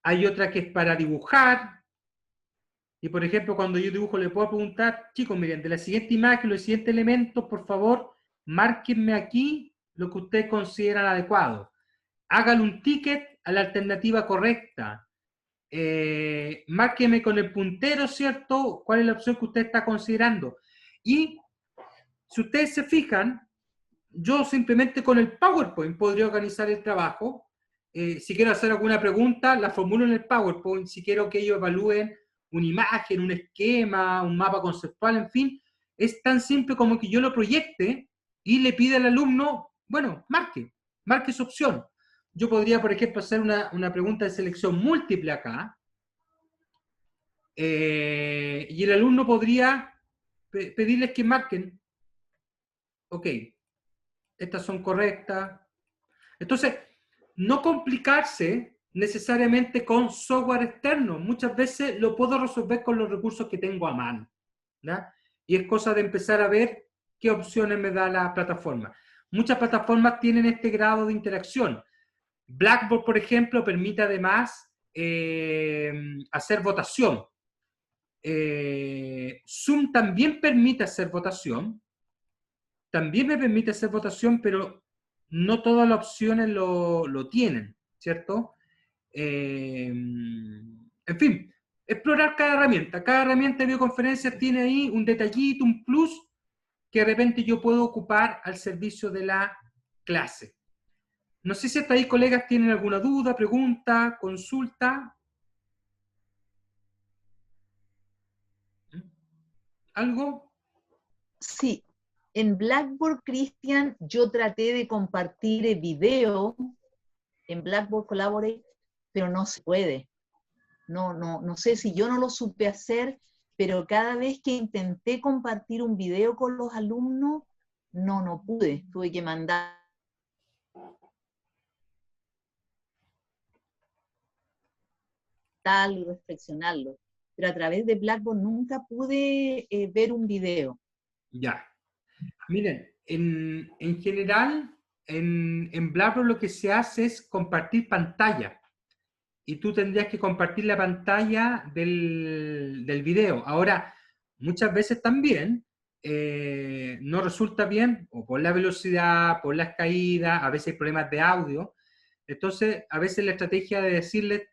hay otra que es para dibujar, y por ejemplo, cuando yo dibujo le puedo preguntar, chicos, miren, de la siguiente imagen, los siguientes elementos, por favor, márquenme aquí lo que ustedes consideran adecuado. Háganle un ticket a la alternativa correcta. Márqueme con el puntero, ¿cierto?, cuál es la opción que usted está considerando. Y si ustedes se fijan, yo simplemente con el PowerPoint podría organizar el trabajo. Si quiero hacer alguna pregunta, la formulo en el PowerPoint. Si quiero que ellos evalúen una imagen, un esquema, un mapa conceptual, en fin, es tan simple como que yo lo proyecte y le pida al alumno, bueno, marque su opción. Yo podría, por ejemplo, hacer una pregunta de selección múltiple acá, y el alumno podría pedirles que marquen. Ok, estas son correctas. Entonces, no complicarse necesariamente con software externo. Muchas veces lo puedo resolver con los recursos que tengo a mano, ¿ya? Y es cosa de empezar a ver qué opciones me da la plataforma. Muchas plataformas tienen este grado de interacción. Blackboard, por ejemplo, permite además hacer votación. Zoom también permite hacer votación. También me permite hacer votación, pero no todas las opciones lo tienen, ¿cierto? En fin, explorar cada herramienta. Cada herramienta de videoconferencia tiene ahí un detallito, un plus, que de repente yo puedo ocupar al servicio de la clase. No sé si hasta ahí, colegas, tienen alguna duda, pregunta, consulta. ¿Algo? Sí, en Blackboard, Cristian, yo traté de compartir el video en Blackboard Collaborate, pero no se puede. No sé si yo no lo supe hacer, pero cada vez que intenté compartir un video con los alumnos, no pude. Tuve que mandar y reflexionarlo. Pero a través de Blackboard nunca pude ver un video. Ya. Miren, en general, en Blackboard lo que se hace es compartir pantalla. Y tú tendrías que compartir la pantalla del video. Ahora, muchas veces también no resulta bien, o por la velocidad, por las caídas, a veces hay problemas de audio. Entonces, a veces la estrategia de decirles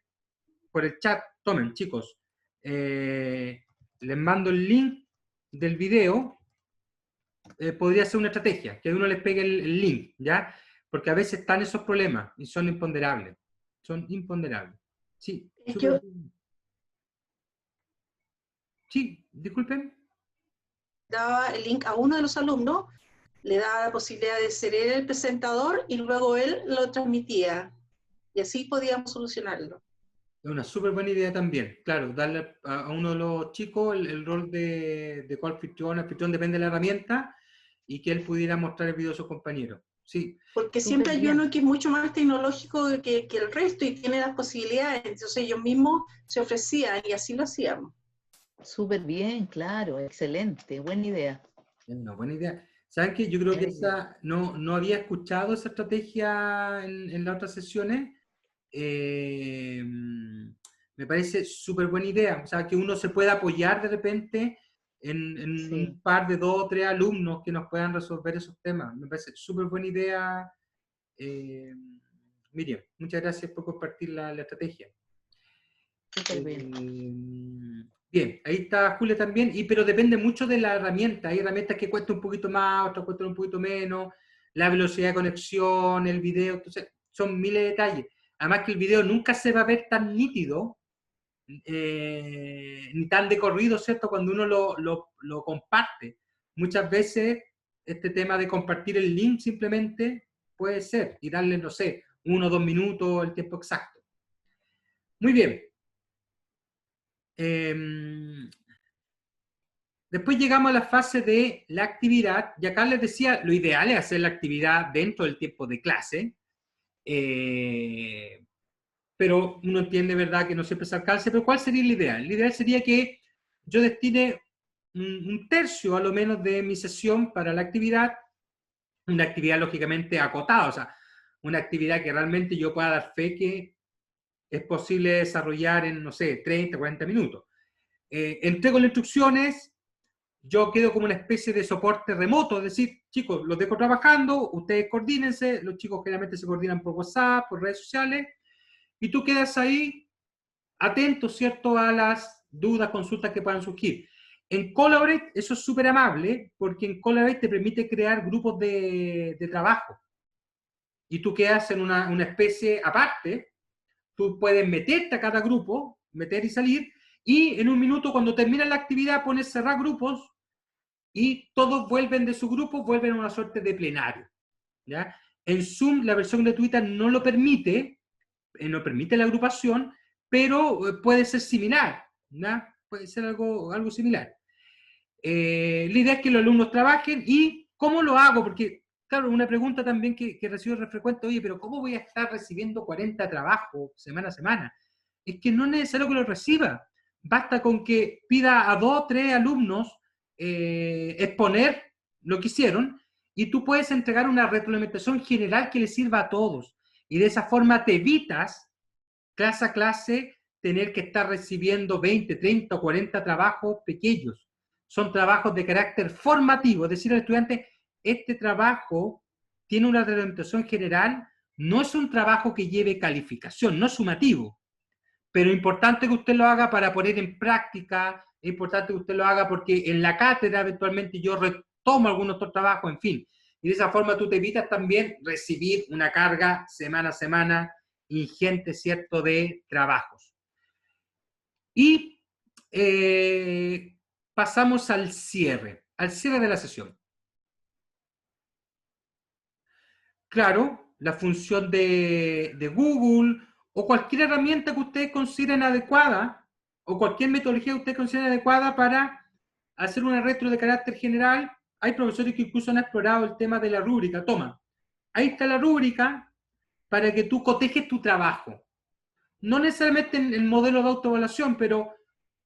por el chat, tomen, chicos, les mando el link del video, podría ser una estrategia, que uno les pegue el link, ¿ya? Porque a veces están esos problemas y son imponderables. Son imponderables. Sí, sí, disculpen. Daba el link a uno de los alumnos, le daba la posibilidad de ser él el presentador y luego él lo transmitía. Y así podíamos solucionarlo. Es una súper buena idea también. Claro, darle a uno de los chicos el rol de coanfitrión, anfitrión, depende de la herramienta, y que él pudiera mostrar el video a sus compañeros. Sí. Porque siempre hay uno que es mucho más tecnológico que el resto y tiene las posibilidades. Entonces ellos mismos se ofrecían y así lo hacíamos. Súper bien, claro, excelente, buena idea. Una buena idea. ¿Saben qué? Yo creo que esa, no había escuchado esa estrategia en las otras sesiones. Me parece súper buena idea. O sea, que uno se pueda apoyar de repente en Sí. un par de 2 o 3 alumnos que nos puedan resolver esos temas. Me parece súper buena idea. Miriam, muchas gracias por compartir la estrategia. Súper bien. Bien, ahí está Julia también, pero depende mucho de la herramienta. Hay herramientas que cuestan un poquito más, otras cuestan un poquito menos, la velocidad de conexión, el video, entonces son miles de detalles. Además que el video nunca se va a ver tan nítido, ni tan de corrido, ¿cierto? Cuando uno lo comparte. Muchas veces este tema de compartir el link simplemente puede ser, y darle, no sé, 1 o 2 minutos, el tiempo exacto. Muy bien. Después llegamos a la fase de la actividad, y acá les decía, lo ideal es hacer la actividad dentro del tiempo de clase, pero uno entiende, ¿verdad?, que no siempre se alcance, pero ¿cuál sería el ideal? El ideal sería que yo destine un tercio, a lo menos, de mi sesión para la actividad, una actividad lógicamente acotada, o sea, una actividad que realmente yo pueda dar fe que es posible desarrollar en, no sé, 30, 40 minutos. Entrego las instrucciones, yo quedo como una especie de soporte remoto, es decir, chicos, los dejo trabajando, ustedes coordínense, los chicos generalmente se coordinan por WhatsApp, por redes sociales, y tú quedas ahí atento, ¿cierto?, a las dudas, consultas que puedan surgir. En Collaborate eso es súper amable, porque en Collaborate te permite crear grupos de trabajo, y tú quedas en una especie aparte. Tú puedes meterte a cada grupo, meter y salir, y en un minuto, cuando termina la actividad, pones cerrar grupos, y todos vuelven de su grupo, vuelven a una suerte de plenario, ¿ya? En Zoom, la versión gratuita no lo permite, no permite la agrupación, pero puede ser similar, ¿ya? Puede ser algo similar. La idea es que los alumnos trabajen, y ¿cómo lo hago? Porque, claro, una pregunta también que recibo frecuente, oye, pero ¿cómo voy a estar recibiendo 40 trabajos semana a semana? Es que no es necesario que los reciba. Basta con que pida a 2 o 3 alumnos exponer lo que hicieron, y tú puedes entregar una retroalimentación general que les sirva a todos. Y de esa forma te evitas, clase a clase, tener que estar recibiendo 20, 30 o 40 trabajos pequeños. Son trabajos de carácter formativo, es decir, al estudiante, este trabajo tiene una retroalimentación general, no es un trabajo que lleve calificación, no es sumativo, pero es importante que usted lo haga para poner en práctica, es importante que usted lo haga porque en la cátedra eventualmente yo tomo algún otro trabajo, en fin. Y de esa forma tú te evitas también recibir una carga semana a semana ingente, ¿cierto?, de trabajos. Y pasamos al cierre de la sesión. Claro, la función de Google o cualquier herramienta que ustedes consideren adecuada o cualquier metodología que ustedes consideren adecuada para hacer una retro de carácter general. Hay profesores que incluso han explorado el tema de la rúbrica. Toma, ahí está la rúbrica para que tú cotejes tu trabajo. No necesariamente en el modelo de autoevaluación, pero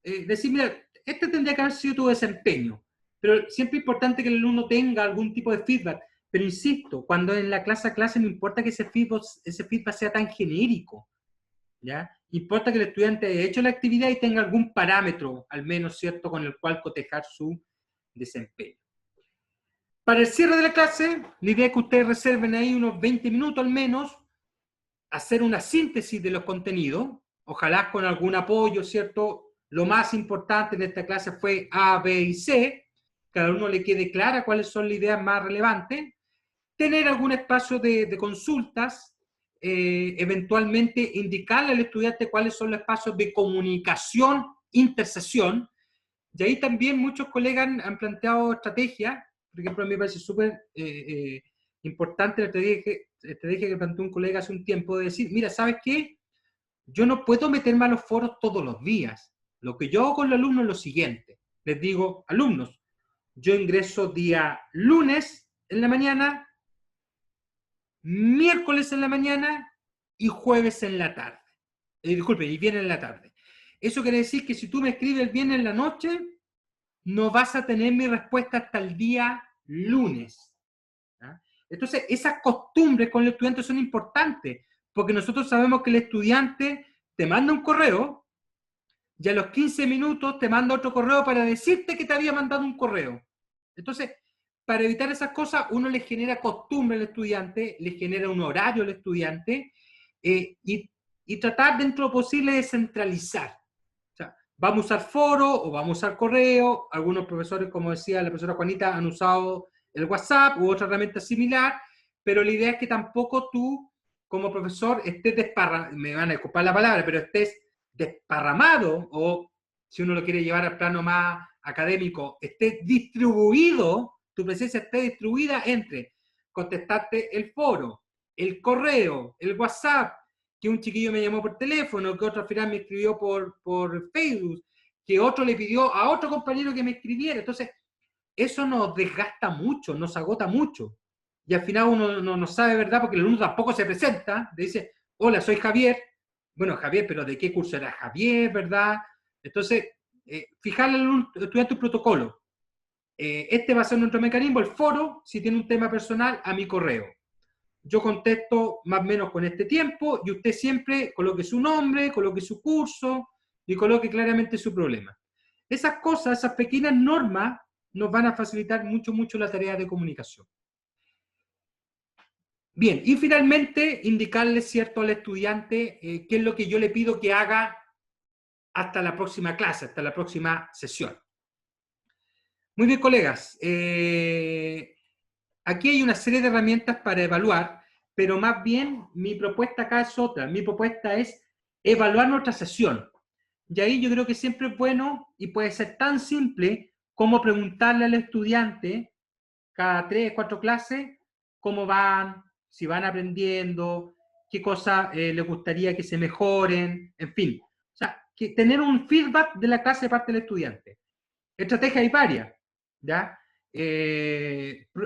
decir, mira, este tendría que haber sido tu desempeño. Pero siempre es importante que el alumno tenga algún tipo de feedback. Pero insisto, cuando en la clase a clase no importa que ese feedback sea tan genérico, ¿ya? Importa que el estudiante haya hecho la actividad y tenga algún parámetro, al menos, ¿cierto?, con el cual cotejar su desempeño. Para el cierre de la clase, la idea es que ustedes reserven ahí unos 20 minutos al menos, hacer una síntesis de los contenidos, ojalá con algún apoyo, ¿cierto? Lo más importante en esta clase fue A, B y C, que a uno le quede clara cuáles son las ideas más relevantes, tener algún espacio de consultas, eventualmente indicarle al estudiante cuáles son los espacios de comunicación, intersesión, y ahí también muchos colegas han planteado estrategias. Por ejemplo, a mí me parece súper importante la estrategia que planteó un colega hace un tiempo de decir, mira, ¿sabes qué? Yo no puedo meterme a los foros todos los días. Lo que yo hago con los alumnos es lo siguiente. Les digo, alumnos, yo ingreso día lunes en la mañana, miércoles en la mañana y jueves en la tarde. Disculpe, y viernes en la tarde. Eso quiere decir que si tú me escribes el viernes en la noche, no vas a tener mi respuesta hasta el día lunes. ¿Ya? Entonces, esas costumbres con el estudiante son importantes, porque nosotros sabemos que el estudiante te manda un correo y a los 15 minutos te manda otro correo para decirte que te había mandado un correo. Entonces, para evitar esas cosas, uno le genera costumbre al estudiante, le genera un horario al estudiante, y tratar dentro de lo posible de centralizar. O sea, vamos a usar foro o vamos a usar correo. Algunos profesores, como decía la profesora Juanita, han usado el WhatsApp u otra herramienta similar, pero la idea es que tampoco tú, como profesor, estés desparramado, me van a disculpar la palabra, pero estés desparramado, o si uno lo quiere llevar al plano más académico, estés distribuido, tu presencia esté distribuida entre contestarte el foro, el correo, el WhatsApp, que un chiquillo me llamó por teléfono, que otro al final me escribió por Facebook, que otro le pidió a otro compañero que me escribiera. Entonces, eso nos desgasta mucho, nos agota mucho. Y al final uno no sabe, ¿verdad? Porque el alumno tampoco se presenta, le dice, hola, soy Javier. Bueno, Javier, pero ¿de qué curso era Javier, verdad? Entonces, fijarle al estudiante un protocolo. Este va a ser nuestro mecanismo, el foro, si tiene un tema personal, a mi correo. Yo contesto más o menos con este tiempo y usted siempre coloque su nombre, coloque su curso y coloque claramente su problema. Esas cosas, esas pequeñas normas, nos van a facilitar mucho, mucho la tarea de comunicación. Bien, y finalmente, indicarle, ¿cierto?, al estudiante qué es lo que yo le pido que haga hasta la próxima clase, hasta la próxima sesión. Muy bien, colegas. Aquí hay una serie de herramientas para evaluar, pero más bien mi propuesta acá es otra. Mi propuesta es evaluar nuestra sesión. Y ahí yo creo que siempre es bueno y puede ser tan simple como preguntarle al estudiante cada 3, 4 clases cómo van, si van aprendiendo, qué cosas les gustaría que se mejoren, en fin. O sea, que tener un feedback de la clase de parte del estudiante. Estrategia hay varias, ¿ya?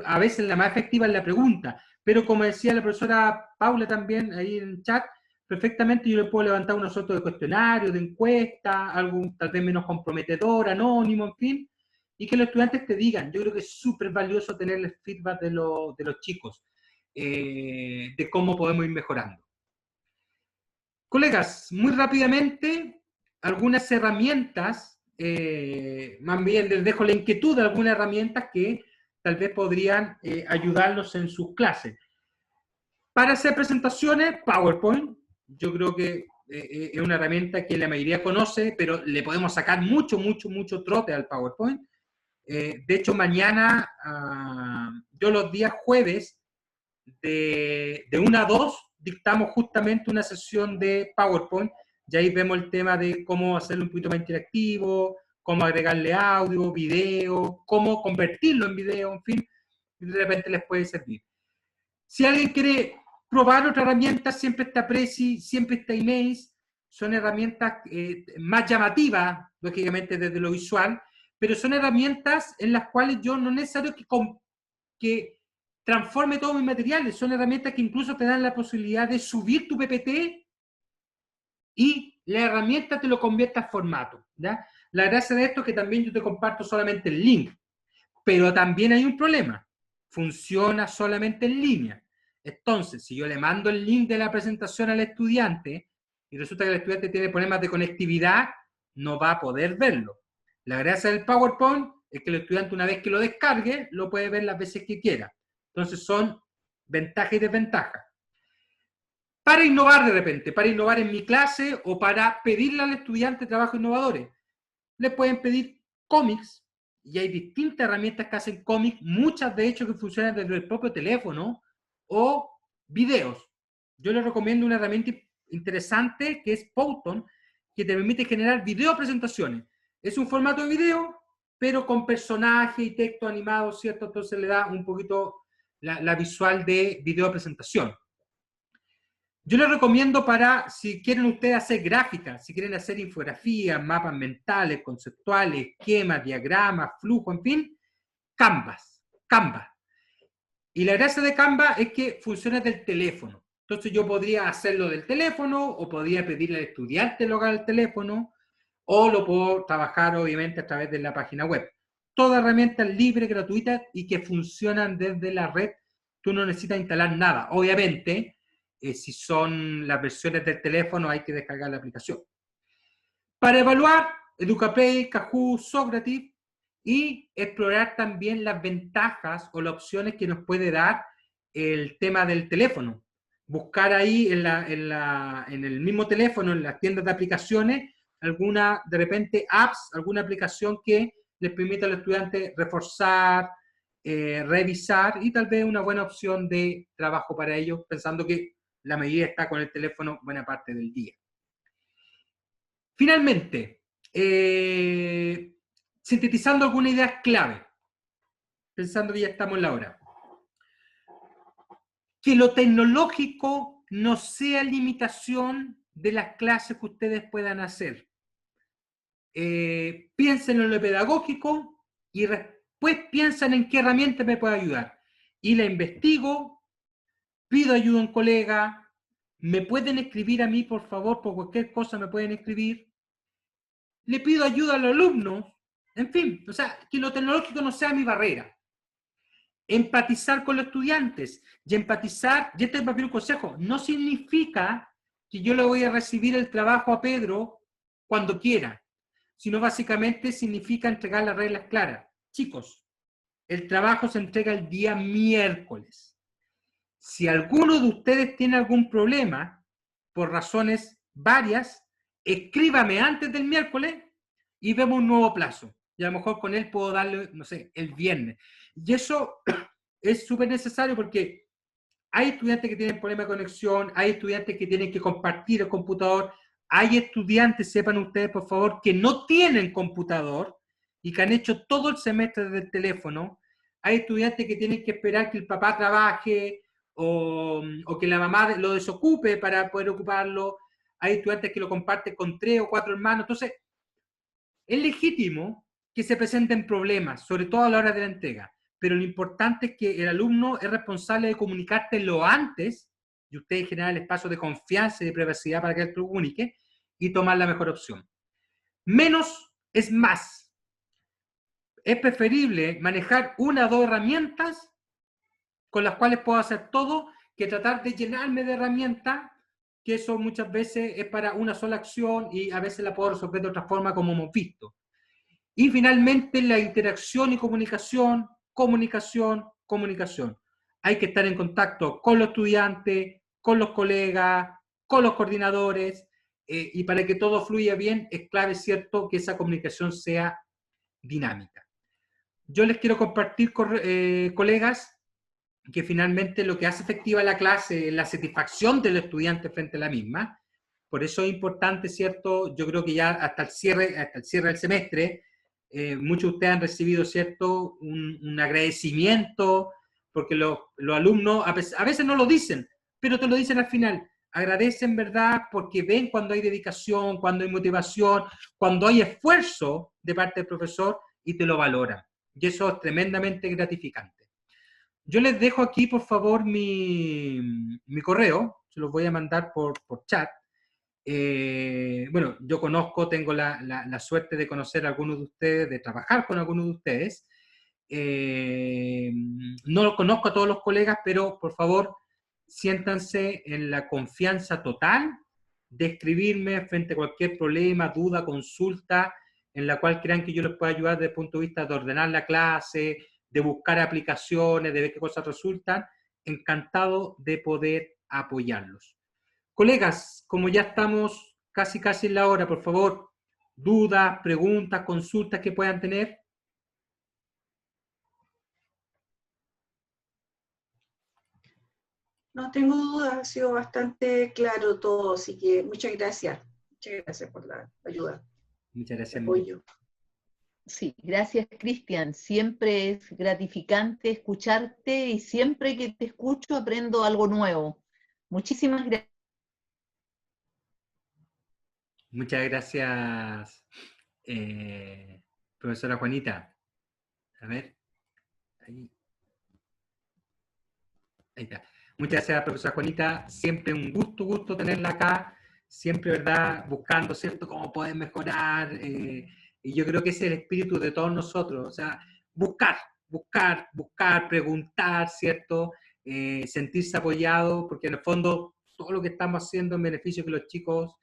A veces la más efectiva es la pregunta, pero como decía la profesora Paula también ahí en el chat, perfectamente yo le puedo levantar unos otros de cuestionario, de encuesta, algo tal vez menos comprometedor, anónimo, en fin, y que los estudiantes te digan. Yo creo que es súper valioso tener el feedback de los chicos, de cómo podemos ir mejorando. Colegas, muy rápidamente, algunas herramientas, más bien les dejo la inquietud de algunas herramientas que tal vez podrían ayudarlos en sus clases. Para hacer presentaciones, PowerPoint. Yo creo que es una herramienta que la mayoría conoce, pero le podemos sacar mucho trote al PowerPoint. De hecho, mañana, yo los días jueves, de 1 a 2, dictamos justamente una sesión de PowerPoint, y ahí vemos el tema de cómo hacerlo un poquito más interactivo, cómo agregarle audio, video, cómo convertirlo en video, en fin, de repente les puede servir. Si alguien quiere probar otra herramienta, siempre está Prezi, siempre está Emails, son herramientas más llamativas, lógicamente desde lo visual, pero son herramientas en las cuales yo no es necesario que transforme todos mis materiales, son herramientas que incluso te dan la posibilidad de subir tu PPT y la herramienta te lo convierte a formato, ¿ya? La gracia de esto es que también yo te comparto solamente el link, pero también hay un problema, funciona solamente en línea. Entonces, si yo le mando el link de la presentación al estudiante y resulta que el estudiante tiene problemas de conectividad, no va a poder verlo. La gracia del PowerPoint es que el estudiante, una vez que lo descargue, lo puede ver las veces que quiera. Entonces son ventajas y desventajas. Para innovar de repente, para innovar en mi clase o para pedirle al estudiante trabajos innovadores, le pueden pedir cómics, y hay distintas herramientas que hacen cómics, muchas de hecho que funcionan desde el propio teléfono, o videos. Yo les recomiendo una herramienta interesante que es Powtoon, que te permite generar video presentaciones. Es un formato de video, pero con personajes y texto animado, ¿cierto? Entonces le da un poquito la visual de video presentación. Yo les recomiendo para, si quieren ustedes hacer gráficas, si quieren hacer infografías, mapas mentales, conceptuales, esquemas, diagramas, flujo, en fin, Canva. Y la gracia de Canva es que funciona del teléfono. Entonces yo podría hacerlo del teléfono, o podría pedirle al estudiante lo haga al teléfono, o lo puedo trabajar obviamente a través de la página web. Todas herramientas libres, gratuitas y que funcionan desde la red. Tú no necesitas instalar nada. Obviamente, si son las versiones del teléfono, hay que descargar la aplicación. Para evaluar, EducaPlay, Kahoot, Socrative, y explorar también las ventajas o las opciones que nos puede dar el tema del teléfono. Buscar ahí en el mismo teléfono, en las tiendas de aplicaciones, alguna, de repente, apps, alguna aplicación que les permita a los estudiantes reforzar, revisar, y tal vez una buena opción de trabajo para ellos, pensando que la mayoría está con el teléfono buena parte del día. Finalmente, sintetizando algunas ideas clave, pensando que ya estamos en la hora. Que lo tecnológico no sea limitación de las clases que ustedes puedan hacer. Piensen en lo pedagógico y después piensen en qué herramienta me puede ayudar. Y la investigo, pido ayuda a un colega, me pueden escribir a mí, por favor, por cualquier cosa me pueden escribir. Le pido ayuda a los alumnos, en fin, o sea, que lo tecnológico no sea mi barrera. Empatizar con los estudiantes, y empatizar, y este es un consejo, no significa que yo le voy a recibir el trabajo a Pedro cuando quiera, sino básicamente significa entregar las reglas claras. Chicos, el trabajo se entrega el día miércoles. Si alguno de ustedes tiene algún problema, por razones varias, escríbame antes del miércoles y vemos un nuevo plazo. Y a lo mejor con él puedo darle, no sé, el viernes. Y eso es súper necesario porque hay estudiantes que tienen problemas de conexión, hay estudiantes que tienen que compartir el computador, hay estudiantes, sepan ustedes por favor, que no tienen computador y que han hecho todo el semestre desde el teléfono. Hay estudiantes que tienen que esperar que el papá trabaje o que la mamá lo desocupe para poder ocuparlo. Hay estudiantes que lo comparten con 3 o 4 hermanos. Entonces, es legítimo que se presenten problemas, sobre todo a la hora de la entrega, pero lo importante es que el alumno es responsable de comunicártelo antes, y usted generar el espacio de confianza y de privacidad para que él te lo comunique, y tomar la mejor opción. Menos es más. Es preferible manejar 1 o 2 herramientas con las cuales puedo hacer todo, que tratar de llenarme de herramientas, que eso muchas veces es para una sola acción y a veces la puedo resolver de otra forma, como hemos visto. Y finalmente la interacción y comunicación, comunicación. Hay que estar en contacto con los estudiantes, con los colegas, con los coordinadores, y para que todo fluya bien es clave, cierto, que esa comunicación sea dinámica. yo les quiero compartir, colegas, que finalmente lo que hace efectiva la clase es la satisfacción del estudiante frente a la misma. Por eso es importante, ¿cierto? Yo creo que ya hasta el cierre del semestre, muchos de ustedes han recibido, ¿cierto?, un agradecimiento, porque los alumnos a veces no lo dicen, pero te lo dicen al final. Agradecen, ¿verdad?, porque ven cuando hay dedicación, cuando hay motivación, cuando hay esfuerzo de parte del profesor y te lo valoran. Y eso es tremendamente gratificante. Yo les dejo aquí, por favor, mi correo, se los voy a mandar por chat. Bueno, yo tengo la suerte de conocer a algunos de ustedes, de trabajar con algunos de ustedes. No conozco a todos los colegas, pero por favor, siéntanse en la confianza total de escribirme frente a cualquier problema, duda, consulta, en la cual crean que yo les pueda ayudar desde el punto de vista de ordenar la clase, de buscar aplicaciones, de ver qué cosas resultan. Encantado de poder apoyarlos. Colegas, como ya estamos casi en la hora, por favor, dudas, preguntas, consultas que puedan tener. No tengo dudas, ha sido bastante claro todo, así que muchas gracias. Muchas gracias por la ayuda. Muchas gracias. Apoyo. Sí, gracias, Cristian. Siempre es gratificante escucharte y siempre que te escucho aprendo algo nuevo. Muchísimas gracias. Muchas gracias, profesora Juanita. A ver. Ahí está. Muchas gracias, profesora Juanita. Siempre un gusto tenerla acá. Siempre, ¿verdad?, buscando, ¿cierto?, cómo poder mejorar. Y yo creo que ese es el espíritu de todos nosotros. O sea, buscar, preguntar, ¿cierto? Sentirse apoyado, porque en el fondo todo lo que estamos haciendo en beneficio de que los chicos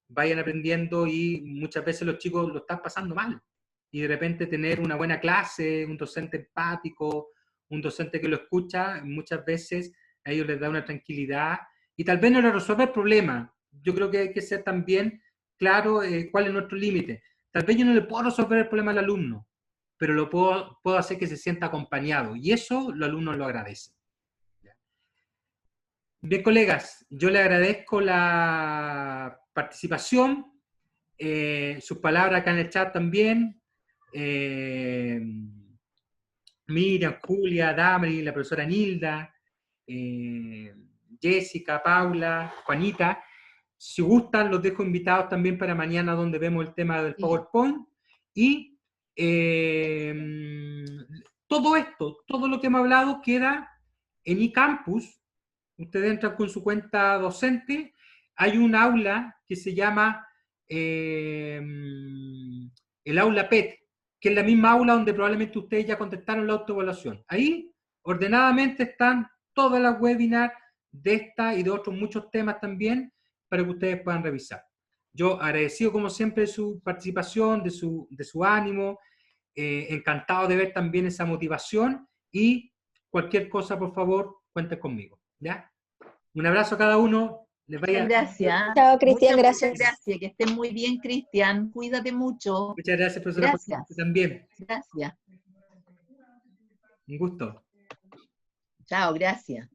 vayan aprendiendo, y muchas veces los chicos lo están pasando mal. Y de repente tener una buena clase, un docente empático, un docente que lo escucha, muchas veces a ellos les da una tranquilidad y tal vez no les resuelve el problema. Yo creo que hay que ser también claro cuál es nuestro límite. Tal vez yo no le puedo resolver el problema al alumno, pero lo puedo hacer que se sienta acompañado, y eso los alumnos lo agradecen. Bien, colegas, yo le agradezco la participación, sus palabras acá en el chat también. Miriam, Julia, Damri, la profesora Nilda, Jessica, Paula, Juanita. Si gustan, los dejo invitados también para mañana, donde vemos el tema del PowerPoint. Y todo esto, todo lo que hemos hablado queda en eCampus. Ustedes entran con su cuenta docente. Hay un aula que se llama el aula PET, que es la misma aula donde probablemente ustedes ya contestaron la autoevaluación. Ahí, ordenadamente, están todas las webinars de esta y de otros muchos temas también, para que ustedes puedan revisar. Yo agradecido, como siempre, de su participación, de su ánimo, encantado de ver también esa motivación, y cualquier cosa, por favor, cuenten conmigo. ¿Ya? Un abrazo a cada uno. Les vaya. Gracias. Chao, Cristian, gracias. Muchas gracias. Que estén muy bien, Cristian. Cuídate mucho. Muchas gracias, profesora. Gracias. También. Gracias. Un gusto. Chao, gracias.